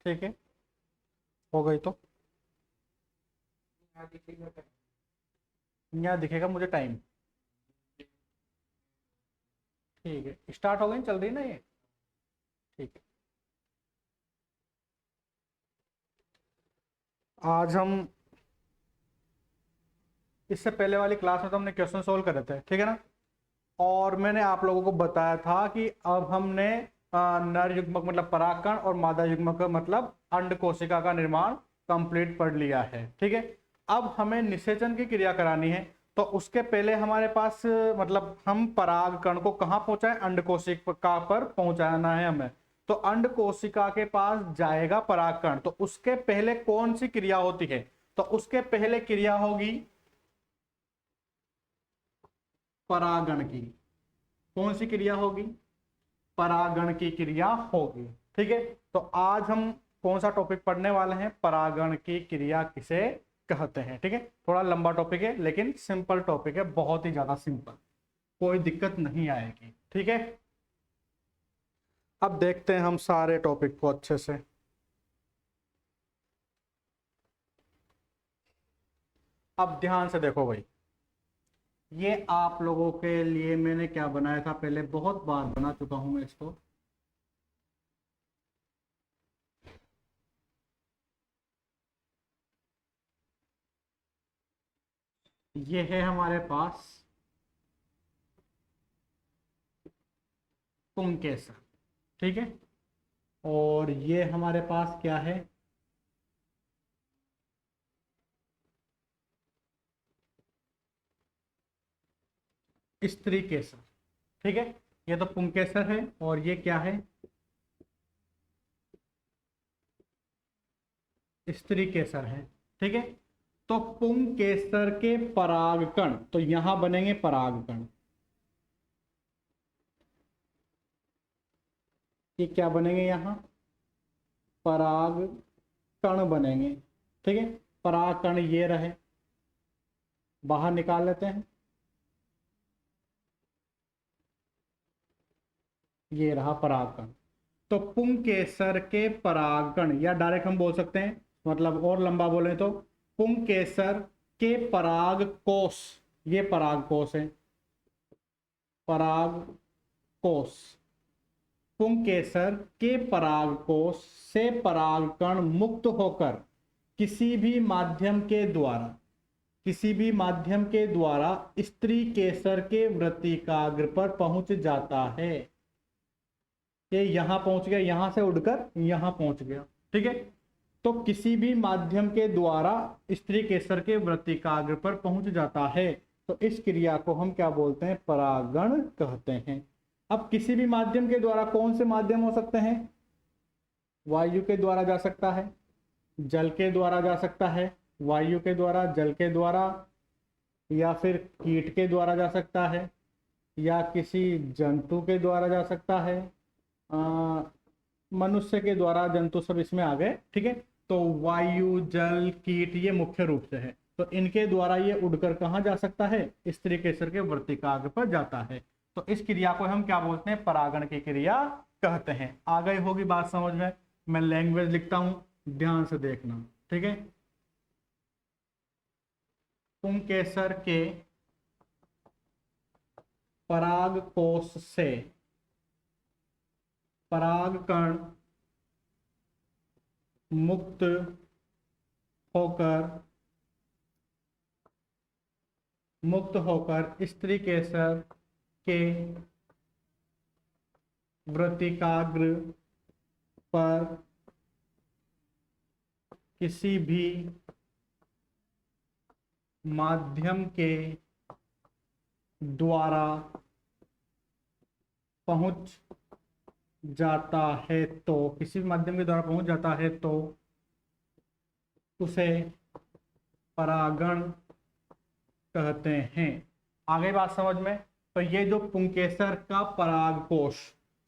ठीक है, हो गई तो यहाँ दिखेगा मुझे टाइम। ठीक है, स्टार्ट हो गई, चल रही ना ये। ठीक है, आज हम इससे पहले वाली क्लास में तो हमने क्वेश्चन सोल्व करे थे, ठीक है ना। और मैंने आप लोगों को बताया था कि अब हमने नर युग्मक मतलब परागकण और मादा युग्मक मतलब अंड कोशिका का निर्माण कंप्लीट पढ़ लिया है, ठीक है। अब हमें निषेचन की क्रिया करानी है, तो उसके पहले हमारे पास मतलब हम परागकण को कहाँ पहुंचाएं, अंड कोशिका पर पहुंचाना है हमें। तो अंड कोशिका के पास जाएगा परागकण, तो उसके पहले कौन सी क्रिया होती है, तो उसके पहले क्रिया होगी परागण की। कौन सी क्रिया होगी, परागण की क्रिया होगी, ठीक है। तो आज हम कौन सा टॉपिक पढ़ने वाले हैं, परागण की क्रिया किसे कहते हैं, ठीक है। थोड़ा लंबा टॉपिक है लेकिन सिंपल टॉपिक है, बहुत ही ज्यादा सिंपल, कोई दिक्कत नहीं आएगी, ठीक है। अब देखते हैं हम सारे टॉपिक को अच्छे से। अब ध्यान से देखो भाई, ये आप लोगों के लिए मैंने क्या बनाया था, पहले बहुत बार बना चुका हूं मैं इसको। ये है हमारे पास पुंकेसर, ठीक है। और ये हमारे पास क्या है, स्त्री केसर, ठीक है। ये तो पुंकेसर है और ये क्या है, स्त्री केसर है, ठीक है। तो पुंकेसर के परागकण तो यहां बनेंगे परागकण, ये क्या बनेंगे यहां, पराग कण बनेंगे, ठीक है। परागकण ये रहे, बाहर निकाल लेते हैं, ये रहा परागकण। तो पुंकेसर के परागकण, या डायरेक्ट हम बोल सकते हैं, मतलब और लंबा बोले तो पुंकेसर के परागकोश, ये परागकोश है, परागकोश। पुंकेसर के परागकोश से परागकण मुक्त होकर किसी भी माध्यम के द्वारा, किसी भी माध्यम के द्वारा स्त्री केसर के वृत्तिकाग्र पर पहुंच जाता है। ये यहां पहुंच गया, यहां से उड़कर यहां पहुंच गया, ठीक है। तो किसी भी माध्यम के द्वारा स्त्री केसर के वृत्तिकाग्र पर पहुंच जाता है, तो इस क्रिया को हम क्या बोलते हैं, परागण कहते हैं। अब किसी भी माध्यम के द्वारा, कौन से माध्यम हो सकते हैं, वायु के द्वारा जा सकता है, जल के द्वारा जा सकता है, वायु के द्वारा, जल के द्वारा, या फिर कीट के द्वारा जा सकता है, या किसी जंतु के द्वारा जा सकता है, मनुष्य के द्वारा, जंतु सब इसमें आ गए, ठीक है। तो वायु, जल, कीट ये मुख्य रूप से है, तो इनके द्वारा ये उड़कर कहाँ जा सकता है, स्त्री केसर के वृत्तिकाग्र पर जाता है। तो इस क्रिया को हम क्या बोलते हैं, परागण की क्रिया कहते हैं। आ गई होगी बात समझ में, मैं लैंग्वेज लिखता हूं, ध्यान से देखना, ठीक है। पुंकेसर के परागकोश से परागकण मुक्त होकर स्त्री केसर के वृत्तिकाग्र पर किसी भी माध्यम के द्वारा पहुंच जाता है, तो किसी भी माध्यम के द्वारा पहुंच जाता है तो उसे परागण कहते हैं। आगे बात समझ में, तो ये जो पुंकेसर का परागकोश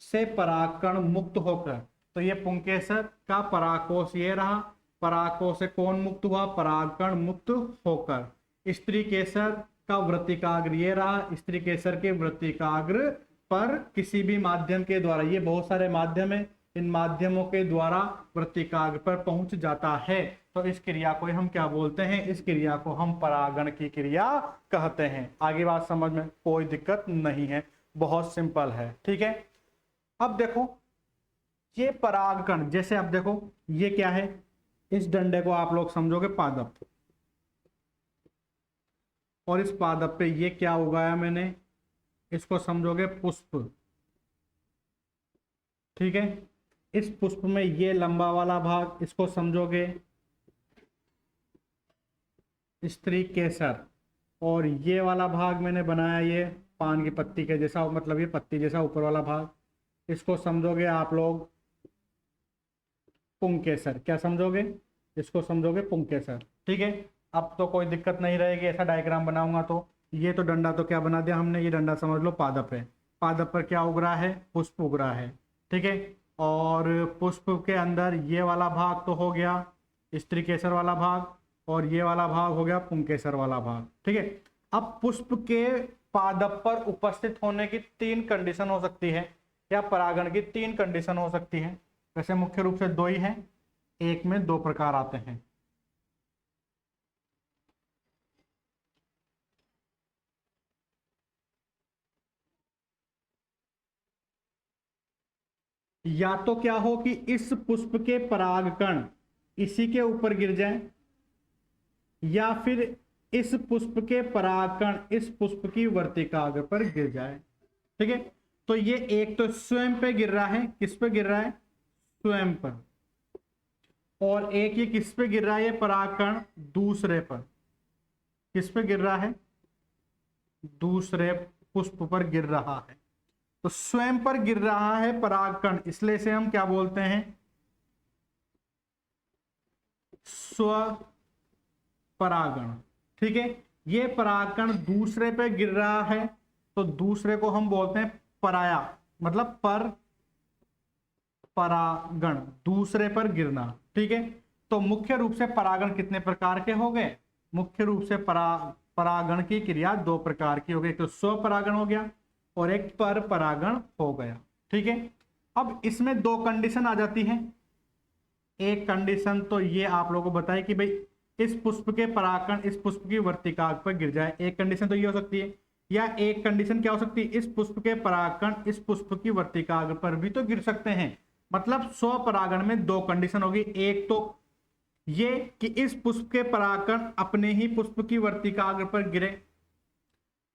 से परागकण मुक्त होकर, तो ये पुंकेसर का परागकोश ये रहा, परागकोश से कौन मुक्त हुआ, परागकण मुक्त होकर स्त्री केसर का वृत्तिकाग्र ये रहा, स्त्री केसर के वृत्तिकाग्र पर किसी भी माध्यम के द्वारा, ये बहुत सारे माध्यम है, इन माध्यमों के द्वारा वृत्तिकाग्र पर पहुंच जाता है, तो इस क्रिया को हम क्या बोलते हैं? इस क्रिया को हम परागण की क्रिया कहते हैं। आगे बात समझ में कोई दिक्कत नहीं है, बहुत सिंपल है। ठीक है, अब देखो ये परागकण, जैसे अब देखो ये क्या है, इस डंडे को आप लोग समझोगे पादप, और इस पादप पे ये क्या उगाया मैंने, इसको समझोगे पुष्प। ठीक है, इस पुष्प में ये लंबा वाला भाग, इसको समझोगे स्त्री केसर, और ये वाला भाग मैंने बनाया ये पान की पत्ती के जैसा, मतलब ये पत्ती जैसा ऊपर वाला भाग, इसको समझोगे आप लोग पुंकेसर। क्या समझोगे? इसको समझोगे पुंकेसर। ठीक है, अब तो कोई दिक्कत नहीं रहेगी, ऐसा डायग्राम बनाऊंगा तो। ये तो डंडा तो क्या बना दिया हमने, ये डंडा समझ लो पादप है, पादप पर क्या उग रहा है? पुष्प उग रहा है। ठीक है, और पुष्प के अंदर ये वाला भाग तो हो गया स्त्री केसर वाला भाग, और ये वाला भाग हो गया पुंकेसर वाला भाग। ठीक है, अब पुष्प के पादप पर उपस्थित होने की 3 कंडीशन हो सकती है, या परागण की 3 कंडीशन हो सकती है। वैसे मुख्य रूप से 2 ही हैं, एक में 2 प्रकार आते हैं। या तो क्या हो कि इस पुष्प के परागकण इसी के ऊपर गिर जाएं, या फिर इस पुष्प के परागकण इस पुष्प की वर्तिकाग्र पर गिर जाए। ठीक है, तो ये एक तो स्वयं पे गिर रहा है, किस पे गिर रहा है? स्वयं पर। और एक ये किस पे गिर रहा है? ये परागकण दूसरे पर। किस पे गिर रहा है? दूसरे पुष्प पर गिर रहा है। तो स्वयं पर गिर रहा है परागकण, इसलिए से हम क्या बोलते हैं? स्व परागण। ठीक है, ये परागकण दूसरे पे गिर रहा है, तो दूसरे को हम बोलते हैं पराया, मतलब पर परागण, दूसरे पर गिरना। ठीक है, तो मुख्य रूप से परागण कितने प्रकार के हो गए? मुख्य रूप से परागण की क्रिया 2 प्रकार की हो गई, एक तो स्व परागण हो गया और एक पर परागण हो गया। ठीक है, अब इसमें 2 कंडीशन आ जाती हैं। एक कंडीशन तो ये आप लोगों को बताए कि भाई इस पुष्प के परागकण इस पुष्प की वर्तिकाग्र पर गिर जाए, एक कंडीशन तो ये हो सकती है। या एक कंडीशन क्या हो सकती है? इस पुष्प के परागकण इस पुष्प की वर्तिकाग्र पर भी तो गिर सकते हैं। मतलब स्व परागण में 2 कंडीशन होगी, एक तो ये कि इस पुष्प के परागकण अपने ही पुष्प की वर्तिकाग्र पर गिरे,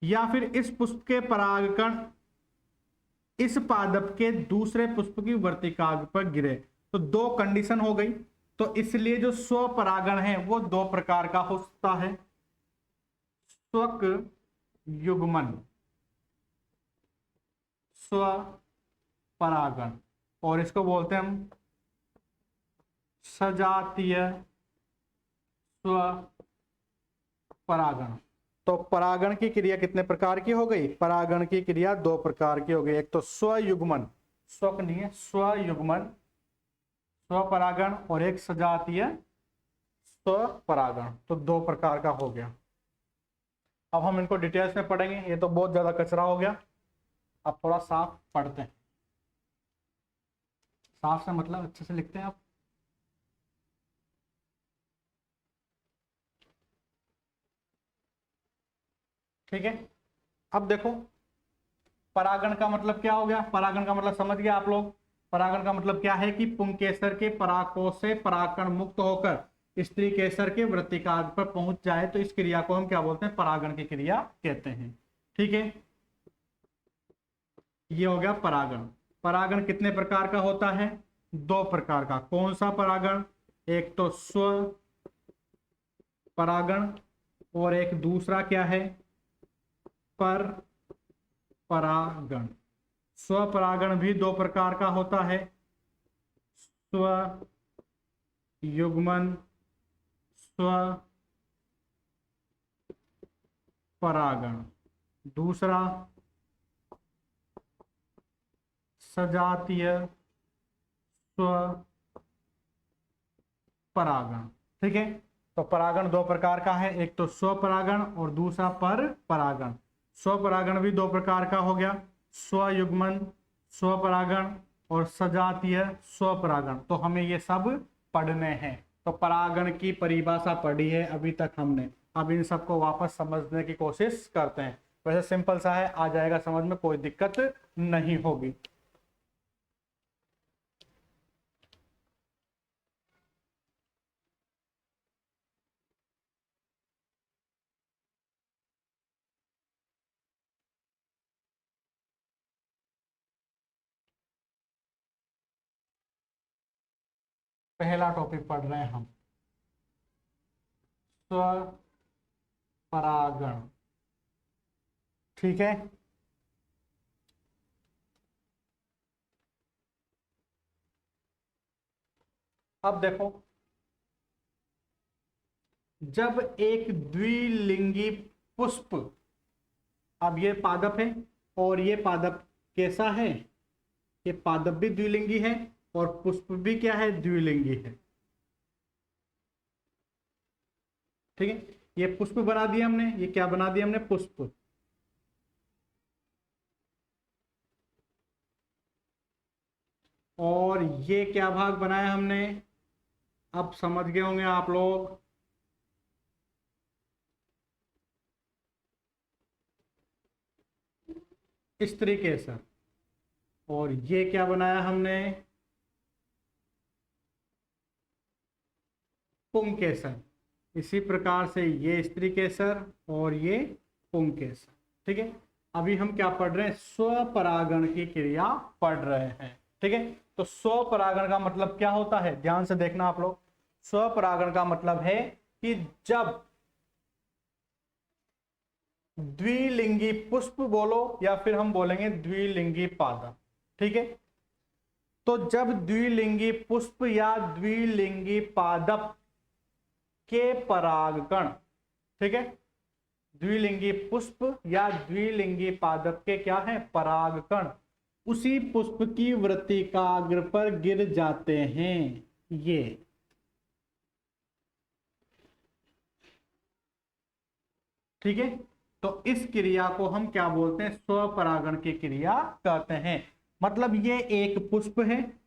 या फिर इस पुष्प के परागकण इस पादप के दूसरे पुष्प की वर्तिकाग्र पर गिरे। तो 2 कंडीशन हो गई, तो इसलिए जो स्व परागण है वो 2 प्रकार का हो सकता है। स्वक युग्मन, स्व परागण, और इसको बोलते हैं हम सजातीय स्व परागण। तो परागण की क्रिया कितने प्रकार की हो गई? परागण की क्रिया 2 प्रकार की हो गई, एक तो स्वयुग्मन, स्वक नहीं है, स्वयुग्मन स्वपरागण, और एक सजातीय स्वपरागण। तो 2 प्रकार का हो गया। अब हम इनको डिटेल्स में पढ़ेंगे, ये तो बहुत ज्यादा कचरा हो गया, अब थोड़ा साफ पढ़ते हैं। साफ से मतलब अच्छे से लिखते हैं आप। ठीक है, अब देखो परागण का मतलब क्या हो गया? परागण का मतलब समझ गया आप लोग। परागण का मतलब क्या है कि पुंकेसर के परागकोश से परागकण मुक्त होकर स्त्री केसर के वृत्तिकाग्र पर पहुंच जाए, तो इस क्रिया को हम क्या बोलते हैं? परागण की क्रिया कहते हैं। ठीक है, ये हो गया परागण। परागण कितने प्रकार का होता है? 2 प्रकार का। कौन सा परागण? एक तो स्व परागण, और एक दूसरा क्या है? पर परागण। स्वपरागण भी 2 प्रकार का होता है, स्व युग्मन, स्व परागण। दूसरा सजातीय स्व परागण। ठीक है, तो परागण 2 प्रकार का है, एक तो स्व परागण और दूसरा पर परागण। स्व परागण भी 2 प्रकार का हो गया, स्वयुग्मन, स्वपरागण, और सजातीय स्वपरागण, तो हमें ये सब पढ़ने हैं। तो परागण की परिभाषा पढ़ी है अभी तक हमने, अब इन सबको वापस समझने की कोशिश करते हैं। वैसे सिंपल सा है, आ जाएगा समझ में, कोई दिक्कत नहीं होगी। पहला टॉपिक पढ़ रहे हैं हम, स्वपरागण। ठीक है, अब देखो, जब एक द्विलिंगी पुष्प, अब ये पादप है और ये पादप कैसा है, ये पादप भी द्विलिंगी है और पुष्प भी क्या है, द्विलिंगी है। ठीक है, ये पुष्प बना दिया हमने, ये क्या बना दिया हमने, पुष्प। और ये क्या भाग बनाया हमने, अब समझ गए होंगे आप लोग, स्त्री केसर। और ये क्या बनाया हमने, पुंकेसर। इसी प्रकार से ये स्त्री केसर और ये पुंकेसर। ठीक है, अभी हम क्या पढ़ रहे हैं, स्वपरागण की क्रिया पढ़ रहे हैं। ठीक है, तो स्वपरागण का मतलब क्या होता है, ध्यान से देखना आप लोग। स्वपरागण का मतलब है कि जब द्विलिंगी पुष्प बोलो या फिर हम बोलेंगे द्विलिंगी पादप। ठीक है, तो जब द्विलिंगी पुष्प या द्विलिंगी पादप के परागकण, ठीक है, द्विलिंगी पुष्प या द्विलिंगी पादप के क्या है, परागकण उसी पुष्प की वृत्तिकाग्र पर गिर जाते हैं। ये ठीक है, तो इस क्रिया को हम क्या बोलते हैं, स्वपरागण की क्रिया कहते हैं। मतलब ये एक पुष्प है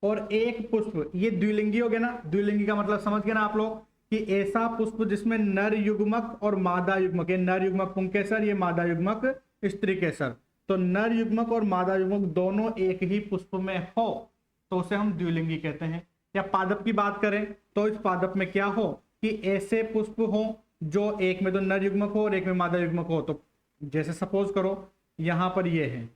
और एक पुष्प, ये द्विलिंगी हो गया ना, द्विलिंगी का मतलब समझ गए ना आप लोग, कि ऐसा पुष्प जिसमें नर युग्मक और मादा युग्मक, ये नर युग्मक पुंकेसर, ये मादा युग्मक स्त्री केसर, तो नर युग्मक और मादा युग्मक दोनों एक ही पुष्प में हो तो उसे हम द्विलिंगी कहते हैं। या पादप की बात करें तो इस पादप में क्या हो, कि ऐसे पुष्प हो जो एक में तो नर युग्मक हो और एक में मादा युग्मक हो। तो जैसे सपोज करो यहां पर ये है,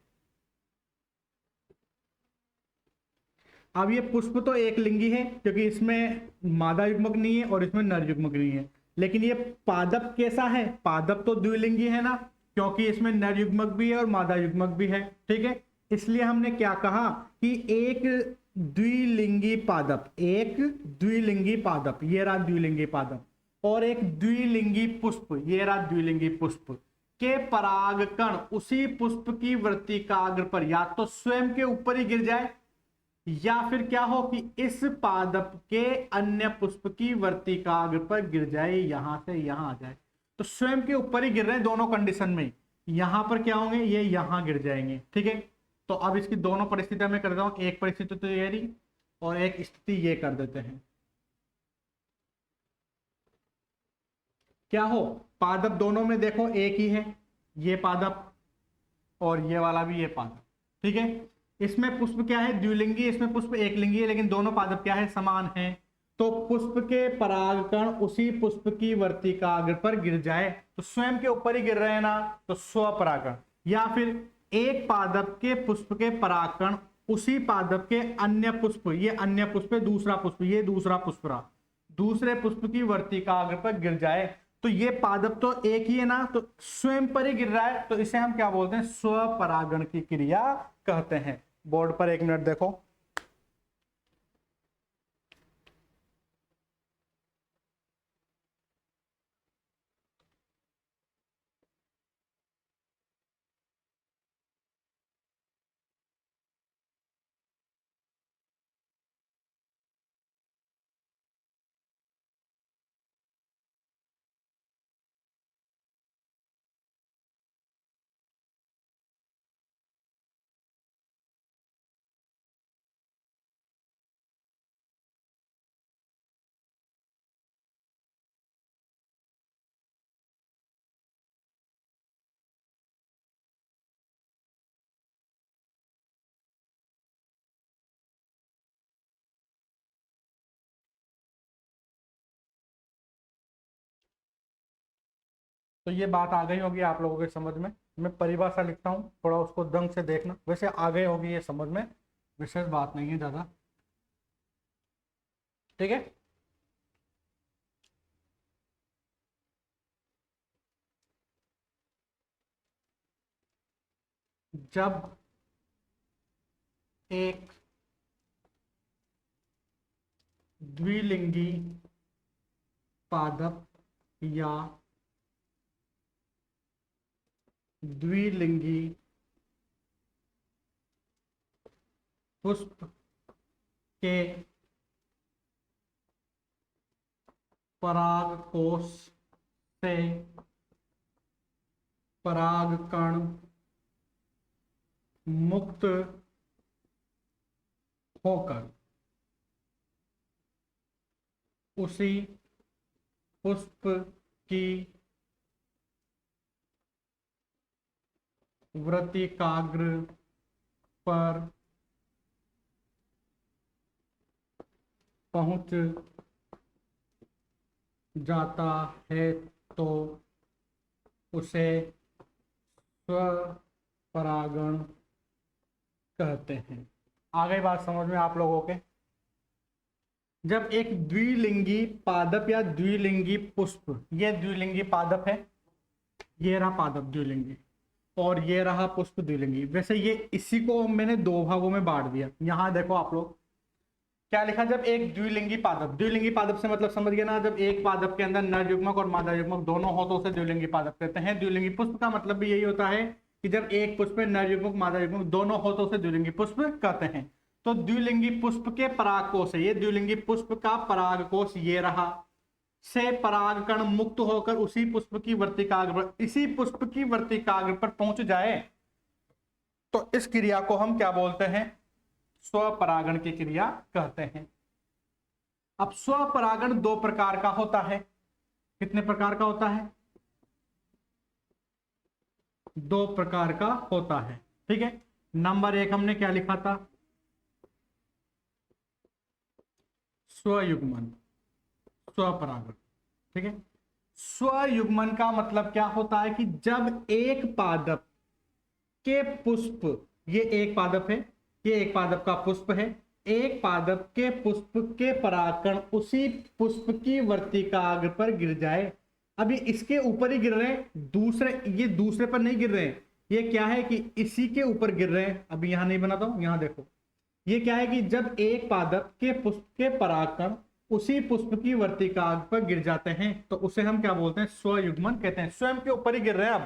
अब ये पुष्प तो एक लिंगी है क्योंकि इसमें मादा युग्मक नहीं है और इसमें नर युग्मक नहीं है, लेकिन ये पादप कैसा है, पादप तो द्विलिंगी है ना, क्योंकि इसमें नर युग्मक भी है और मादा युग्मक भी है। ठीक है, इसलिए हमने क्या कहा कि एक द्विलिंगी पादप, एक द्विलिंगी पादप, ये रहा द्विलिंगी पादप, और एक द्विलिंगी पुष्प, ये रहा द्विलिंगी पुष्प, के परागकण उसी पुष्प की वृत्तिकाग्र पर या तो स्वयं के ऊपर ही गिर जाए या फिर क्या हो कि इस पादप के अन्य पुष्प की वर्तिकाग्र पर गिर जाए, यहां से यहां आ जाए। तो स्वयं के ऊपर ही गिर रहे हैं दोनों कंडीशन में, यहां पर क्या होंगे, ये यहां गिर जाएंगे। ठीक है, तो अब इसकी दोनों परिस्थितियां मैं कर देता हूं, एक परिस्थिति तो ये रही और एक स्थिति ये कर देते हैं। क्या हो, पादप दोनों में देखो एक ही है, ये पादप और ये वाला भी ये पादप। ठीक है, इसमें पुष्प क्या है, द्विलिंगी, इसमें पुष्प एक लिंगी है, लेकिन दोनों पादप क्या है, समान है। तो पुष्प के परागकण उसी पुष्प की वर्तिकाग्र पर गिर जाए, तो स्वयं के ऊपर ही गिर रहे हैं ना, तो स्वपरागण। या फिर एक पादप के पुष्प के परागकण उसी पादप के अन्य पुष्प, ये अन्य पुष्प है, दूसरा पुष्प, ये दूसरा पुष्प रहा, दूसरे पुष्प की वर्तिकाग्र पर गिर जाए, तो ये पादप तो एक ही है ना, तो स्वयं पर ही गिर रहा है, तो इसे हम क्या बोलते हैं, स्वपरागण की क्रिया कहते हैं। बोर्ड पर एक मिनट देखो, तो ये बात आ गई होगी आप लोगों के समझ में। मैं परिभाषा लिखता हूँ, थोड़ा उसको ढंग से देखना, वैसे आ गई होगी ये समझ में, विशेष बात नहीं है ज़्यादा। ठीक है, जब एक द्विलिंगी पादप या द्विलिंगी पुष्प के परागकोश से परागकण मुक्त होकर उसी पुष्प की वृत्तिकाग्र पर पहुंच जाता है तो उसे स्वपरागण कहते हैं। आ गई बात समझ में आप लोगों के। जब एक द्विलिंगी पादप या द्विलिंगी पुष्प, ये द्विलिंगी पादप है, ये रहा पादप द्विलिंगी, और ये रहा पुष्प द्विलिंगी। वैसे ये इसी को मैंने दो भागों में बांट दिया। यहां देखो आप लोग क्या लिखा, जब एक द्विलिंगी पादप, द्विलिंगी पादप से मतलब समझ गया ना, जब एक पादप के अंदर नर युग्मक और मादा युग्मक दोनों हो तो उसे द्विलिंगी पादप कहते हैं। द्विलिंगी पुष्प का मतलब भी यही होता है कि जब एक पुष्प में नर युग्मक मादा युग्मक दोनों हो तो उसे द्विलिंगी पुष्प कहते हैं। तो द्विलिंगी पुष्प के परागकोश है, ये द्विलिंगी पुष्प का परागकोश ये रहा, से परागकण मुक्त होकर उसी पुष्प की वर्तिकाग्र, इसी पुष्प की वर्तिकाग्र पर पहुंच जाए तो इस क्रिया को हम क्या बोलते हैं, स्वपरागण की क्रिया कहते हैं। अब स्वपरागण दो प्रकार का होता है। कितने प्रकार का होता है, दो प्रकार का होता है। ठीक है, नंबर एक हमने क्या लिखा था, स्वयुग्मन, स्वपरागण। ठीक है, स्वयुग्मन का मतलब क्या होता है कि जब एक पादप के पुष्प, ये एक पादप है, ये एक पादप का पुष्प है, एक पादप के पुष्प के परागकण उसी पुष्प की वर्तिकाग्र पर गिर जाए। अभी इसके ऊपर ही गिर रहे हैं, दूसरे, ये दूसरे पर नहीं गिर रहे हैं, ये क्या है कि इसी के ऊपर गिर रहे हैं। अभी यहां नहीं बनाता हूं, यहां देखो, ये क्या है कि जब एक पादप के पुष्प के परागकण उसी पुष्प की वर्तिकाग्र पर गिर जाते हैं तो उसे हम क्या बोलते हैं, स्वयुग्मन कहते हैं। स्वयं के ऊपर ही गिर रहे हैं अब,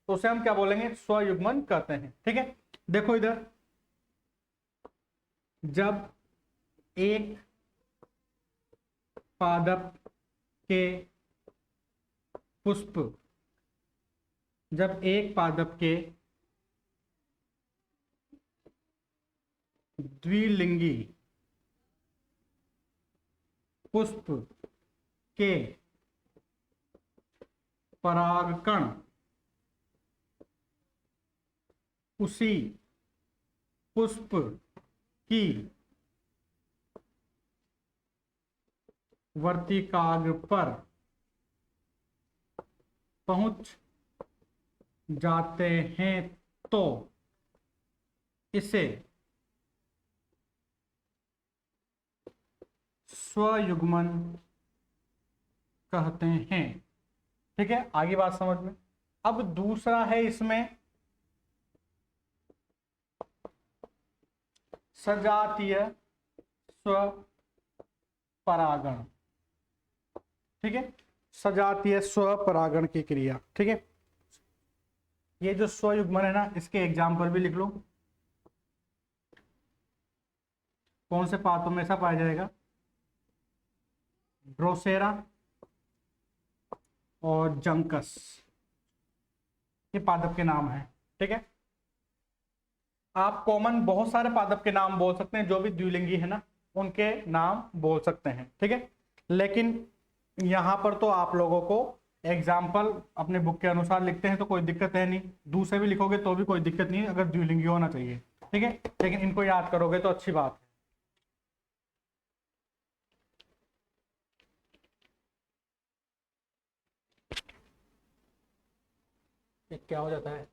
तो उसे हम क्या बोलेंगे, स्वयुग्मन कहते हैं। ठीक है, देखो इधर, जब एक पादप के पुष्प, जब एक पादप के द्विलिंगी पुष्प के परागकण उसी पुष्प की वर्तिकाग्र पर पहुंच जाते हैं तो इसे स्वयुग्मन कहते हैं। ठीक है, आगे बात समझ में। अब दूसरा है इसमें सजातीय स्वपरागण। ठीक है, सजातीय स्वपरागण की क्रिया। ठीक है, ये जो स्वयुग्मन है ना, इसके एग्जाम्पल भी लिख लो, कौन से पादपों में ऐसा पाया जाएगा, ड्रोसेरा और जंकस, ये पादप के नाम है। ठीक है, आप कॉमन बहुत सारे पादप के नाम बोल सकते हैं, जो भी द्विलिंगी है ना उनके नाम बोल सकते हैं। ठीक है, लेकिन यहां पर तो आप लोगों को एग्जाम्पल अपने बुक के अनुसार लिखते हैं तो कोई दिक्कत है नहीं, दूसरे भी लिखोगे तो भी कोई दिक्कत नहीं है, अगर द्विलिंगी होना चाहिए। ठीक है, लेकिन इनको याद करोगे तो अच्छी बात है। एक क्या हो जाता है,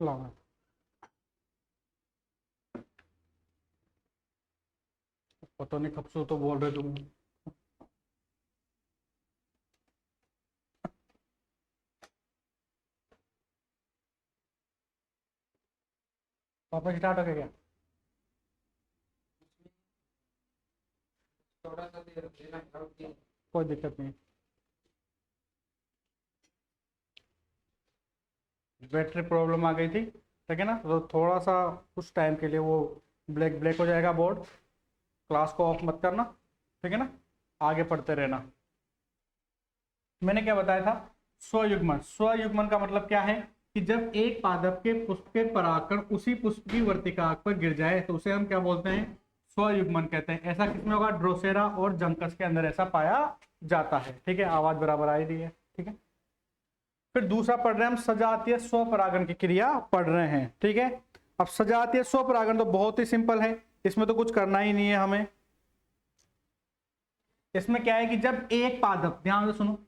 लाना। पता नहीं कब से तो बोल रहे तुम। वापस स्टार्ट हो गया क्या? थोड़ा सा देर देना पड़ेगा। कोई दिक्कत नहीं। बैटरी प्रॉब्लम आ गई थी, ठीक है ना, तो थोड़ा सा कुछ टाइम के लिए वो ब्लैक ब्लैक हो जाएगा बोर्ड। क्लास को ऑफ मत करना, ठीक है ना, आगे पढ़ते रहना। मैंने क्या बताया था, स्वयुग्मन। स्वयुग्मन का मतलब क्या है कि जब एक पादप के पुष्प के परागकण उसी पुष्प की वर्तिका पर गिर जाए तो उसे हम क्या बोलते हैं, स्वयुग्मन कहते हैं। ऐसा किसमें होगा, ड्रोसेरा और जंकस के अंदर ऐसा पाया जाता है। ठीक है, आवाज बराबर आ रही है, ठीक है। फिर दूसरा पढ़ रहे हैं हम, सजातीय स्वपरागण की क्रिया पढ़ रहे हैं, ठीक है। अब सजातीय स्वपरागण तो बहुत ही सिंपल है, इसमें तो कुछ करना ही नहीं है हमें। इसमें क्या है कि जब एक पादप, ध्यान से सुनो,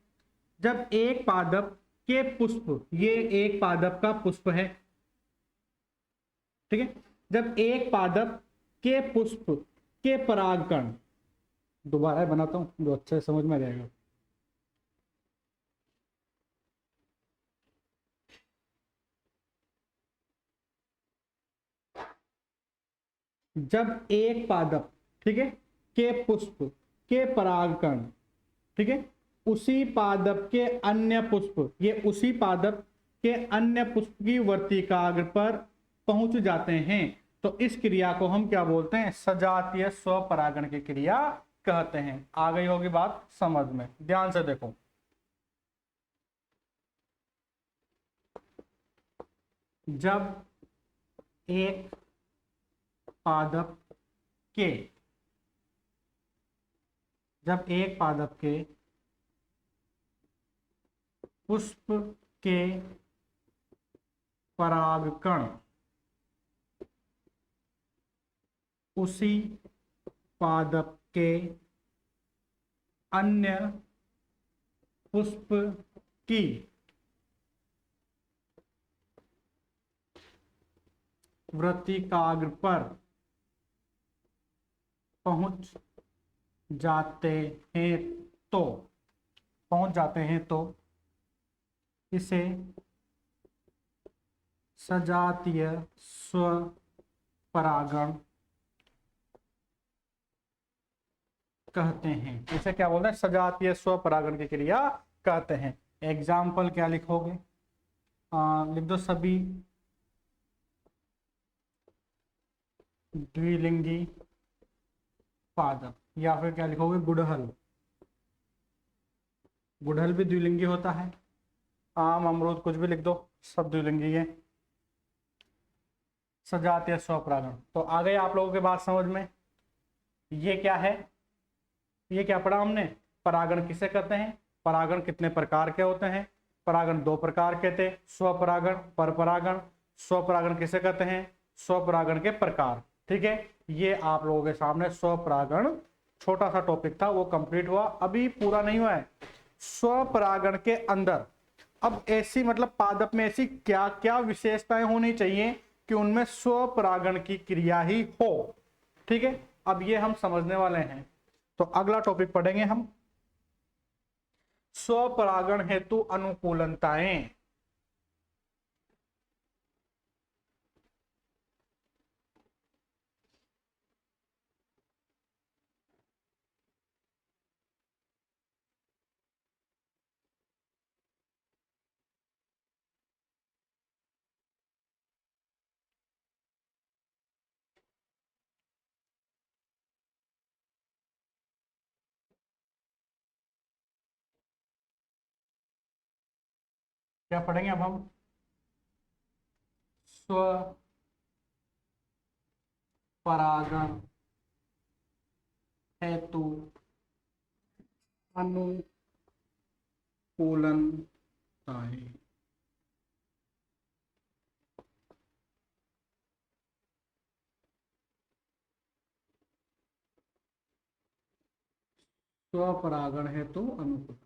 जब एक पादप के पुष्प, ये एक पादप का पुष्प है, ठीक है, जब एक पादप के पुष्प के परागकण, दोबारा बनाता हूं जो अच्छे से समझ में आ जाएगा। जब एक पादप, ठीक है, के पुष्प के परागकण, ठीक है, उसी पादप के अन्य पुष्प, ये उसी पादप के अन्य पुष्प की वर्तिकाग्र पर पहुंच जाते हैं तो इस क्रिया को हम क्या बोलते हैं, सजातीय स्वपरागण की क्रिया कहते हैं। आ गई होगी बात समझ में, ध्यान से देखो। जब एक पादप के, जब एक पादप के पुष्प के परागकण उसी पादप के अन्य पुष्प की वृत्तिकाग्र पर पहुंच जाते हैं तो, पहुंच जाते हैं तो इसे सजातीय स्वपरागण कहते हैं। इसे क्या बोलते हैं, सजातीय स्वपरागण की क्रिया कहते हैं। एग्जाम्पल क्या लिखोगे, लिख दो, सभी द्विलिंगी पादप, या फिर क्या लिखोगे, गुड़हल। गुड़हल भी द्विलिंगी होता है, आम अमरूद कुछ भी लिख दो, सब द्विलिंगी है। सजातीय स्वपरागण तो आ गए आप लोगों के बात समझ में। ये क्या है, ये क्या पढ़ा हमने, परागण किसे कहते हैं, परागण कितने प्रकार के होते हैं। परागण दो प्रकार के थे, स्वपरागण, परपरागण। स्वपरागण किसे कहते हैं, स्वपरागण के प्रकार, ठीक है। ये आप लोगों के सामने स्वपरागण, छोटा सा टॉपिक था वो कंप्लीट हुआ, अभी पूरा नहीं हुआ है। स्वपरागण के अंदर अब ऐसी, मतलब पादप में ऐसी क्या क्या विशेषताएं होनी चाहिए कि उनमें स्वपरागण की क्रिया ही हो, ठीक है। अब ये हम समझने वाले हैं। तो अगला टॉपिक पढ़ेंगे हम, स्वपरागण हेतु अनुकूलनताएं। क्या पढ़ेंगे अब हम? स्व परागण हेतु अनुकूलनताएं। स्वपरागण हेतु अनुकूल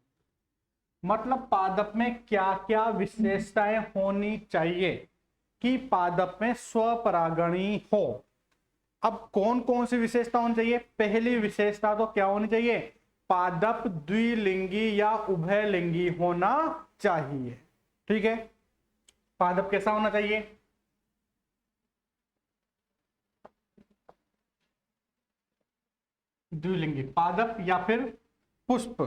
मतलब पादप में क्या क्या विशेषताएं होनी चाहिए कि पादप में स्वपरागणी हो। अब कौन कौन सी विशेषता होनी चाहिए? पहली विशेषता तो क्या होनी चाहिए? पादप द्विलिंगी या उभयलिंगी होना चाहिए। ठीक है, पादप कैसा होना चाहिए? द्विलिंगी पादप या फिर पुष्प।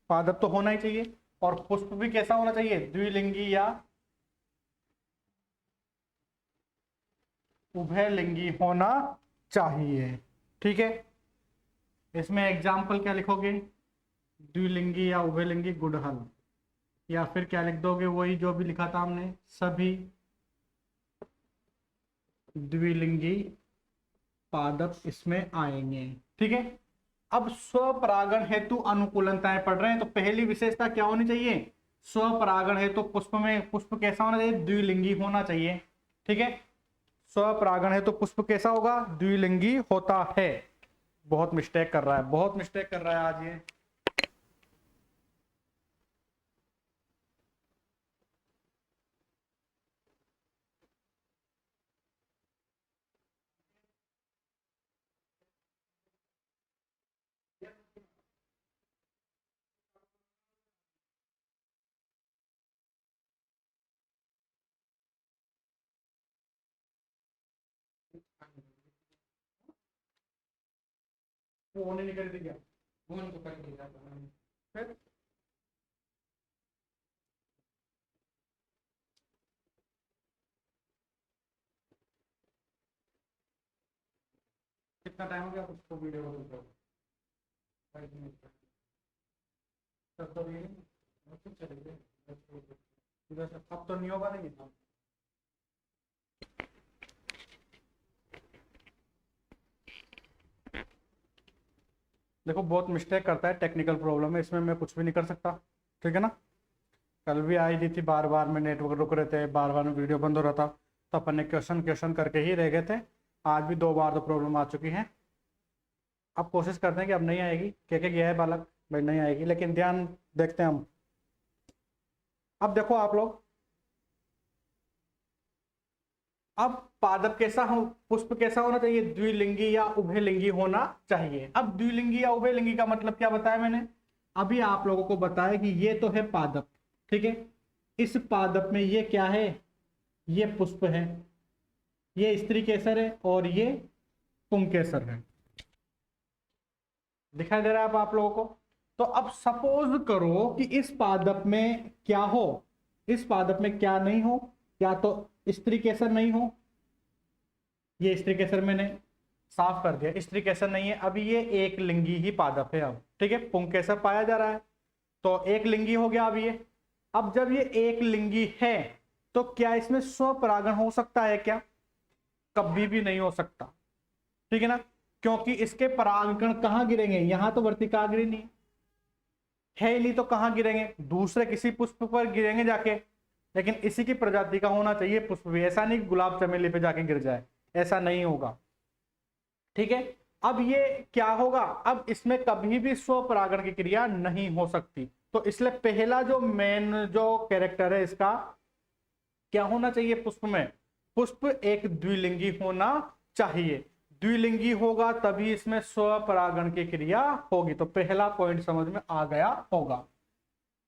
पादप तो होना ही चाहिए और पुष्प भी कैसा होना चाहिए? द्विलिंगी या उभयलिंगी होना चाहिए। ठीक है, इसमें एग्जाम्पल क्या लिखोगे? द्विलिंगी या उभयलिंगी गुड़हल, या फिर क्या लिख दोगे? वही जो भी लिखा था हमने, सभी द्विलिंगी पादप इसमें आएंगे। ठीक है, अब स्वपरागण हेतु अनुकूलनताएं पढ़ रहे हैं तो पहली विशेषता क्या होनी चाहिए? स्वपरागण हेतु पुष्प में पुष्प कैसा होना चाहिए? द्विलिंगी होना चाहिए। ठीक है, स्वपरागण हेतु पुष्प कैसा होगा? द्विलिंगी होता है। बहुत मिस्टेक कर रहा है, बहुत मिस्टेक कर रहा है आज ये। वो होने निकल थी क्या? फोन तो कर दिया फिर कितना टाइम हो गया उसको वीडियो को देखते हुए? 5 मिनट तब तो ये कुछ चलेगा इधर से। अब तो नहीं होगा नहीं। देखो बहुत मिस्टेक करता है, टेक्निकल प्रॉब्लम है इसमें, मैं कुछ भी नहीं कर सकता। ठीक है ना, कल भी आई दी थी, बार बार में नेटवर्क रुक रहे थे, बार बार में वीडियो बंद हो रहा था, तो अपन ने क्वेश्चन क्वेश्चन करके ही रह गए थे। आज भी 2 बार तो प्रॉब्लम आ चुकी है। अब कोशिश करते हैं कि अब नहीं आएगी। कह के गया है बालक भाई नहीं आएगी, लेकिन ध्यान देखते हैं हम। अब देखो आप लोग, अब पादप कैसा हो, पुष्प कैसा होना चाहिए? द्विलिंगी या उभयलिंगी होना चाहिए। अब द्विलिंगी या उभयलिंगी का मतलब क्या बताया मैंने? अभी आप लोगों को बताया कि ये तो है पादप। ठीक है, इस पादप में ये क्या है? ये पुष्प है, ये स्त्री केसर है और ये पुंकेसर है। दिखाई दे रहा है अब आप लोगों को? तो अब सपोज करो कि इस पादप में क्या हो, इस पादप में क्या नहीं हो? या तो स्त्री केसर नहीं हो, ये स्त्री केसर मैंने साफ कर दिया, स्त्री केसर नहीं है। अभी ये एक लिंगी ही पादप है अब। ठीक है, पुंकेसर पाया जा रहा है तो एक लिंगी हो गया अब ये। अब जब ये एक लिंगी है तो क्या इसमें स्वपरागण हो सकता है क्या? कभी भी नहीं हो सकता। ठीक है ना, क्योंकि इसके परागकण कहां गिरेंगे? यहां तो वर्तिकाग्र नहीं है ही नहीं, तो कहां गिरेंगे? दूसरे किसी पुष्प पर गिरेंगे जाके। लेकिन इसी की प्रजाति का होना चाहिए पुष्प भी, ऐसा नहीं गुलाब चमेली पे जाके गिर जाए, ऐसा नहीं होगा। ठीक है, अब ये क्या होगा? अब इसमें कभी भी स्वपरागण की क्रिया नहीं हो सकती। तो इसलिए पहला जो मेन जो कैरेक्टर है इसका क्या होना चाहिए? पुष्प में पुष्प एक द्विलिंगी होना चाहिए। द्विलिंगी होगा तभी इसमें स्वपरागण की क्रिया होगी। तो पहला पॉइंट समझ में आ गया होगा।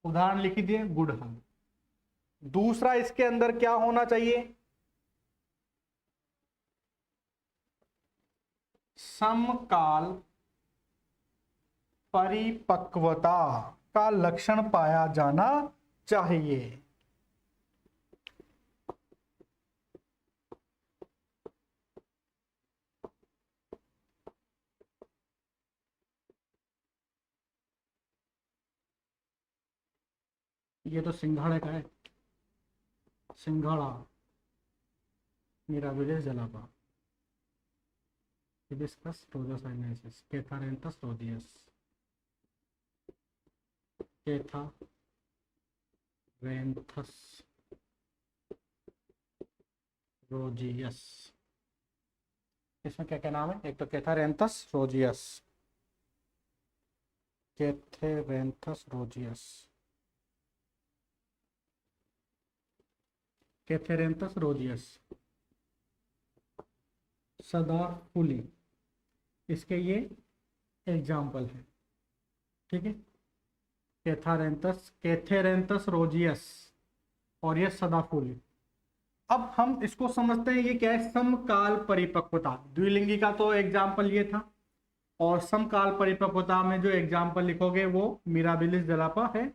उदाहरण लिख दिए गुड़हल। दूसरा इसके अंदर क्या होना चाहिए? समकाल परिपक्वता का लक्षण पाया जाना चाहिए। ये तो सिंघाड़े का है। सिंघाड़ा, मिराबिलिस जलापा, हिबिस्कस रोजासाइनेसिस, कैथारेंथस रोजियस, कैथारेंथस रोजियस। इसमें क्या क्या नाम है? एक तो कैथारेंथस रोजियस, कैथेरेंथस रोजियस, कैथेरेंथस रोजियस सदाफुली, इसके ये एग्जाम्पल है। ठीक है, कैथेरेंथस रोजियस और ये सदाफुली। अब हम इसको समझते हैं ये क्या है, समकाल परिपक्वता। द्विलिंगी का तो एग्जाम्पल ये था, और समकाल परिपक्वता में जो एग्जाम्पल लिखोगे वो मिराबिलिस जलापा है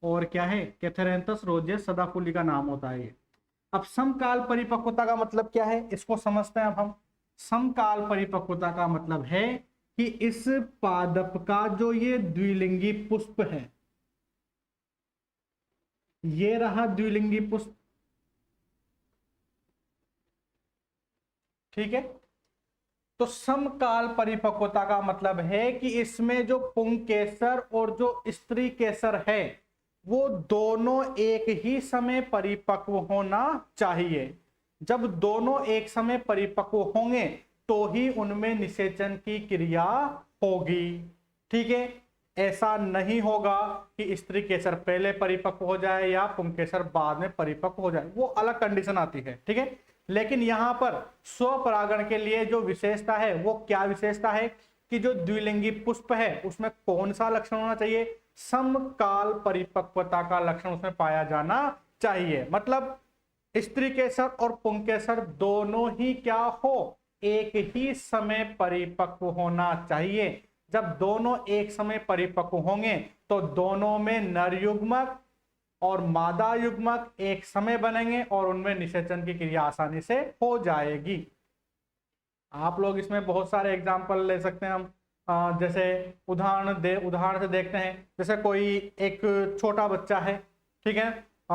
और क्या है, कैथेरेंथस रोजियस सदाफुली का नाम होता है ये। अब समकाल परिपक्वता का मतलब क्या है, इसको समझते हैं अब हम। समकाल परिपक्वता का मतलब है कि इस पादप का जो ये द्विलिंगी पुष्प है, ये रहा द्विलिंगी पुष्प, ठीक है। तो समकाल परिपक्वता का मतलब है कि इसमें जो पुंकेसर और जो स्त्री केसर है वो दोनों एक ही समय परिपक्व होना चाहिए। जब दोनों एक समय परिपक्व होंगे तो ही उनमें निषेचन की क्रिया होगी। ठीक है, ऐसा नहीं होगा कि स्त्री केसर पहले परिपक्व हो जाए या पुंकेसर बाद में परिपक्व हो जाए, वो अलग कंडीशन आती है। ठीक है, लेकिन यहां पर स्वपरागण के लिए जो विशेषता है वो क्या विशेषता है कि जो द्विलिंगी पुष्प है उसमें कौन सा लक्षण होना चाहिए, समकाल परिपक्वता का लक्षण उसमें पाया जाना चाहिए। मतलब स्त्री केसर और पुंकेसर दोनों ही क्या हो, एक ही समय परिपक्व होना चाहिए। जब दोनों एक समय परिपक्व होंगे तो दोनों में नर युग्मक और मादा युग्मक एक समय बनेंगे और उनमें निषेचन की क्रिया आसानी से हो जाएगी। आप लोग इसमें बहुत सारे एग्जाम्पल ले सकते हैं हम, जैसे उदाहरण से देखते हैं। जैसे कोई एक छोटा बच्चा है, ठीक है,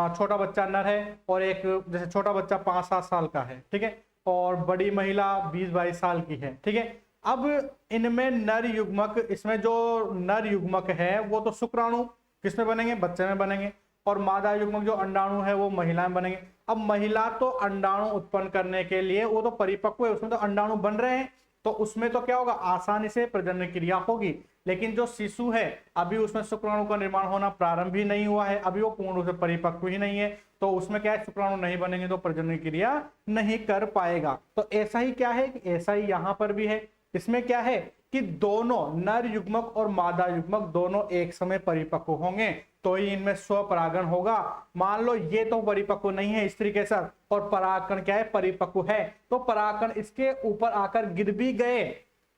छोटा बच्चा नर है और एक जैसे छोटा बच्चा 5-7 साल का है, ठीक है, और बड़ी महिला 20-22 साल की है। ठीक है, अब इनमें नर युग्मक, इसमें जो नर युग्मक है वो तो शुक्राणु किसमें बनेंगे, बच्चे में बनेंगे, और मादा युग्मक जो अंडाणु है वो महिला में बनेंगे। अब महिला तो अंडाणु उत्पन्न करने के लिए वो तो परिपक्व है, उसमें तो अंडाणु बन रहे हैं, तो उसमें तो क्या होगा, आसानी से प्रजनन क्रिया होगी। लेकिन जो शिशु है अभी उसमें शुक्राणु का निर्माण होना प्रारंभ ही नहीं हुआ है, अभी वो पूर्ण रूप से परिपक्व ही नहीं है, तो उसमें क्या है, शुक्राणु नहीं बनेंगे तो प्रजनन क्रिया नहीं कर पाएगा। तो ऐसा ही क्या है, ऐसा ही यहां पर भी है। इसमें क्या है कि दोनों नर युग्मक और मादा युग्मक दोनों एक समय परिपक्व होंगे तो ही इनमें स्वपरागण होगा। मान लो ये तो परिपक्व नहीं है स्त्री के साथ, और परागकण क्या है, परिपक्व है, तो परागकण इसके ऊपर आकर गिर भी गए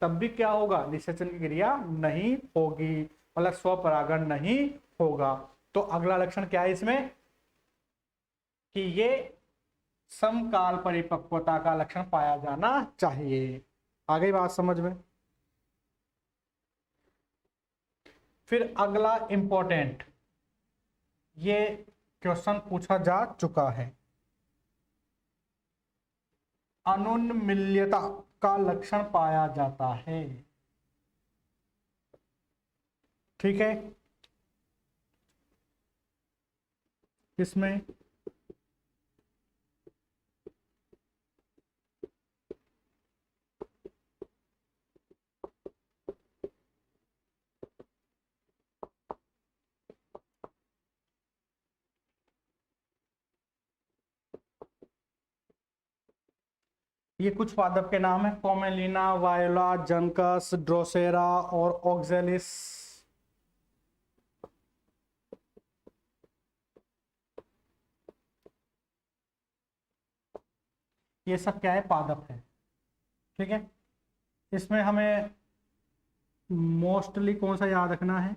तब भी क्या होगा, निषेचन की क्रिया नहीं होगी, मतलब स्वपरागण नहीं होगा। तो अगला लक्षण क्या है इसमें कि ये समकाल परिपक्वता का लक्षण पाया जाना चाहिए। आ गई बात समझ में। फिर अगला इंपॉर्टेंट, ये क्वेश्चन पूछा जा चुका है, अनुन्मील्यता का लक्षण पाया जाता है। ठीक है, इसमें ये कुछ पादप के नाम है, कोमेलिना, वायोला, जंकस, ड्रोसेरा और ऑक्जेलिस। ये सब क्या है, पादप है। ठीक है, इसमें हमें मोस्टली कौन सा याद रखना है,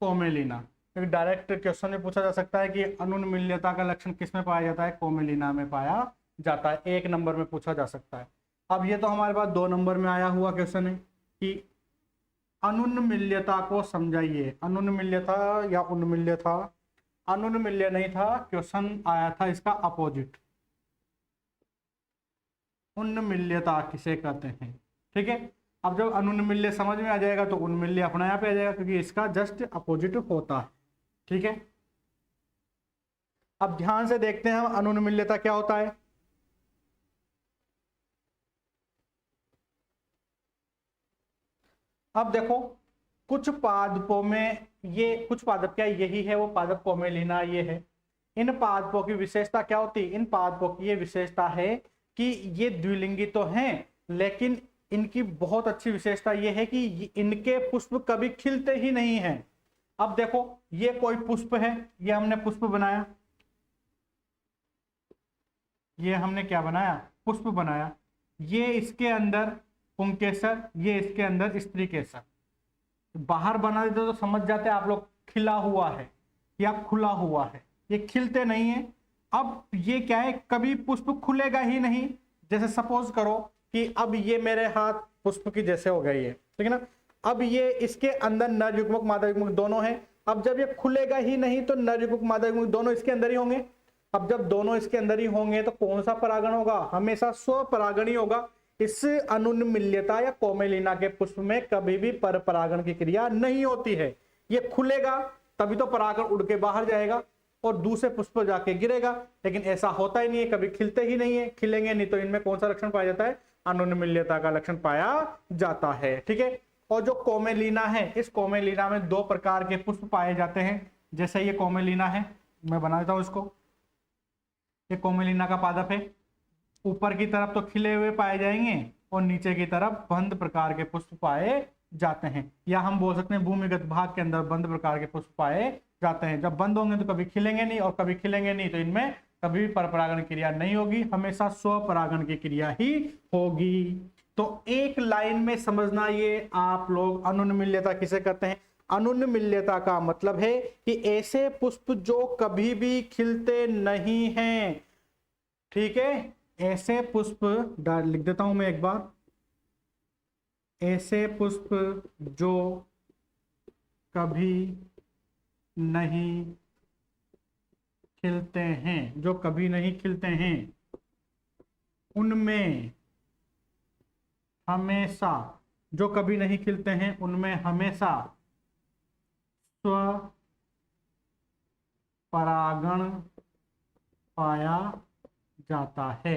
कोमेलिना, क्योंकि डायरेक्ट क्वेश्चन में पूछा जा सकता है कि अनुन्मील्यता का लक्षण किस में पाया जाता है, कोमेलिना में पाया जाता है, 1 नंबर में पूछा जा सकता है। अब ये तो हमारे पास 2 नंबर में आया हुआ क्वेश्चन है कि अनुन्मील्यता को समझाइए। अनुन्मील्यता या उन्मील्यता, अनुन्मिल्य नहीं था, क्वेश्चन आया था इसका अपोजिट, उन्मिल्यता किसे कहते हैं। ठीक है, अब जब अनुन्मिल्य समझ में आ जाएगा तो उन्मिल्य अपना यहाँ पे आ जाएगा, क्योंकि इसका जस्ट अपोजिट होता है। ठीक है, अब ध्यान से देखते हैं हम अनुन्मिल्यता क्या होता है। अब देखो, कुछ पादपों में, ये कुछ पादप क्या यही है वो पादप कोमेलिना ये है। इन पादपों की विशेषता क्या होती है, इन पादपों की ये विशेषता है कि ये द्विलिंगी तो हैं, लेकिन इनकी बहुत अच्छी विशेषता ये है कि इनके पुष्प कभी खिलते ही नहीं हैं। अब देखो, ये कोई पुष्प है, ये हमने पुष्प बनाया, ये हमने क्या बनाया, पुष्प बनाया। ये इसके अंदर पुंकेसर, ये इसके अंदर स्त्री केसर। बाहर बना देते तो समझ जाते आप लोग खिला हुआ है या खुला हुआ है, ये खिलते नहीं है। अब ये क्या है, कभी पुष्प खुलेगा ही नहीं। जैसे सपोज करो कि अब ये मेरे हाथ पुष्प की जैसे हो गई है, ठीक है ना। अब ये इसके अंदर नर युग्मक मादा युग्मक दोनों है। अब जब ये खुलेगा ही नहीं तो नर युग्मक मादा युग्मक दोनों इसके अंदर ही होंगे। अब जब दोनों इसके अंदर ही होंगे तो कौन सा परागण होगा, हमेशा स्वपरागण ही होगा। इस अनुन्मिल्यता या कोमेलिना के पुष्प में कभी भी पर परागण की क्रिया नहीं होती है। ये खुलेगा तभी तो परागण उड़ के बाहर जाएगा और दूसरे पुष्प पर जाके गिरेगा, लेकिन ऐसा होता ही नहीं है, कभी खिलते ही नहीं है, खिलेंगे नहीं। तो इनमें कौन सा लक्षण पाया जाता है, अनुन्मिल्यता का लक्षण पाया जाता है। ठीक है, और जो कोमेलिना है, इस कोमेलिना में दो प्रकार के पुष्प पाए जाते हैं। जैसे ये कोमेलिना है, मैं बना देता हूं इसको, ये कोमेलिना का पादप है। ऊपर की तरफ तो खिले हुए पाए जाएंगे और नीचे की तरफ बंद प्रकार के पुष्प पाए जाते हैं, या हम बोल सकते हैं भूमिगत भाग के अंदर बंद प्रकार के पुष्प पाए जाते हैं। जब बंद होंगे तो कभी खिलेंगे नहीं, और कभी खिलेंगे नहीं तो इनमें कभी भी परपरागण क्रिया नहीं होगी, हमेशा स्वपरागण की क्रिया ही होगी। तो एक लाइन में समझना ये आप लोग, अनुन्मिल्यता किसे कहते हैं। अनुन्मिल्यता का मतलब है कि ऐसे पुष्प जो कभी भी खिलते नहीं हैं। ठीक है, ऐसे पुष्प लिख देता हूं मैं एक बार, ऐसे पुष्प जो कभी नहीं खिलते हैं, जो कभी नहीं खिलते हैं, उनमें हमेशा, जो कभी नहीं खिलते हैं उनमें हमेशा स्व परागण पाया जाता है।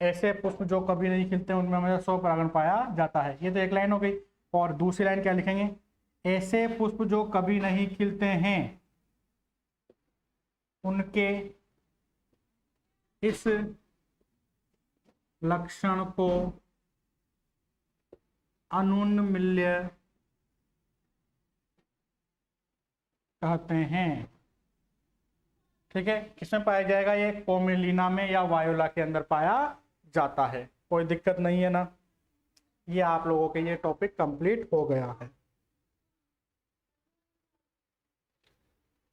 ऐसे पुष्प जो कभी नहीं खिलते उनमें हमेशा स्व परागण पाया जाता है। ये तो एक लाइन हो गई। और दूसरी लाइन क्या लिखेंगे, ऐसे पुष्प जो कभी नहीं खिलते हैं उनके इस लक्षण को अनुन्मिल्य कहते हैं। ठीक है, किसमें पाया जाएगा, ये कोमेलिना में या वायोला के अंदर पाया जाता है। कोई दिक्कत नहीं है ना, ये आप लोगों के ये टॉपिक कंप्लीट हो गया है।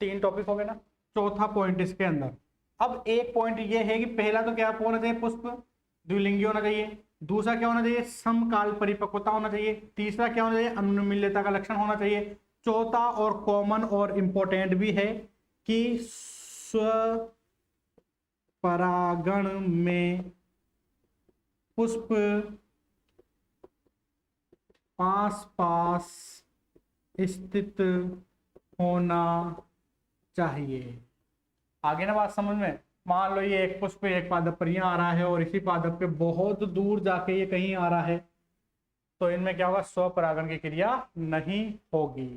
3 टॉपिक हो गए ना। चौथा पॉइंट इसके अंदर, अब एक पॉइंट ये है कि पहला तो क्या होना चाहिए, पुष्प द्विलिंगी होना चाहिए। दूसरा क्या होना चाहिए, समकाल परिपक्वता होना चाहिए। तीसरा क्या होना चाहिए, अनुन्मिल्यता का लक्षण होना चाहिए। चौथा और कॉमन और इंपॉर्टेंट भी है कि स्व परागण में पुष्प पास पास स्थित होना चाहिए। आगे ना बात समझ में। मान लो ये एक पुष्प एक पादप पर यहाँ आ रहा है और इसी पादप पे बहुत दूर जाके ये कहीं आ रहा है, तो इनमें क्या होगा, स्वपरागण की क्रिया नहीं होगी।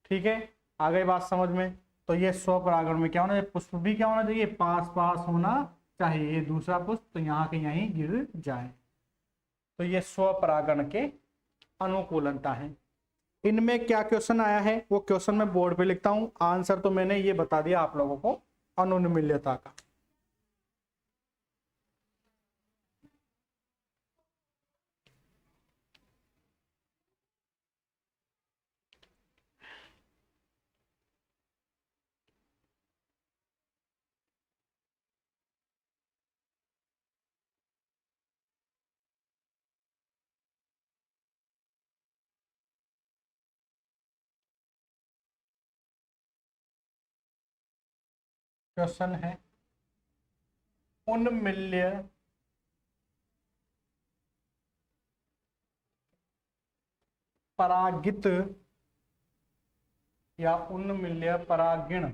ठीक है, आ गई बात समझ में। तो ये स्वपरागण में क्या होना चाहिए, पुष्प भी क्या होना चाहिए, पास पास होना चाहिए। ये दूसरा पुष्प तो यहाँ के यहीं गिर जाए, तो ये स्वपरागण के अनुकूलनता है। इनमें क्या क्वेश्चन आया है वो क्वेश्चन मैं बोर्ड पे लिखता हूं, आंसर तो मैंने ये बता दिया आप लोगों को अनुन्मिल्यता का। क्वेश्चन है उन्मिल्य परागित या उन्मिल्य परागिण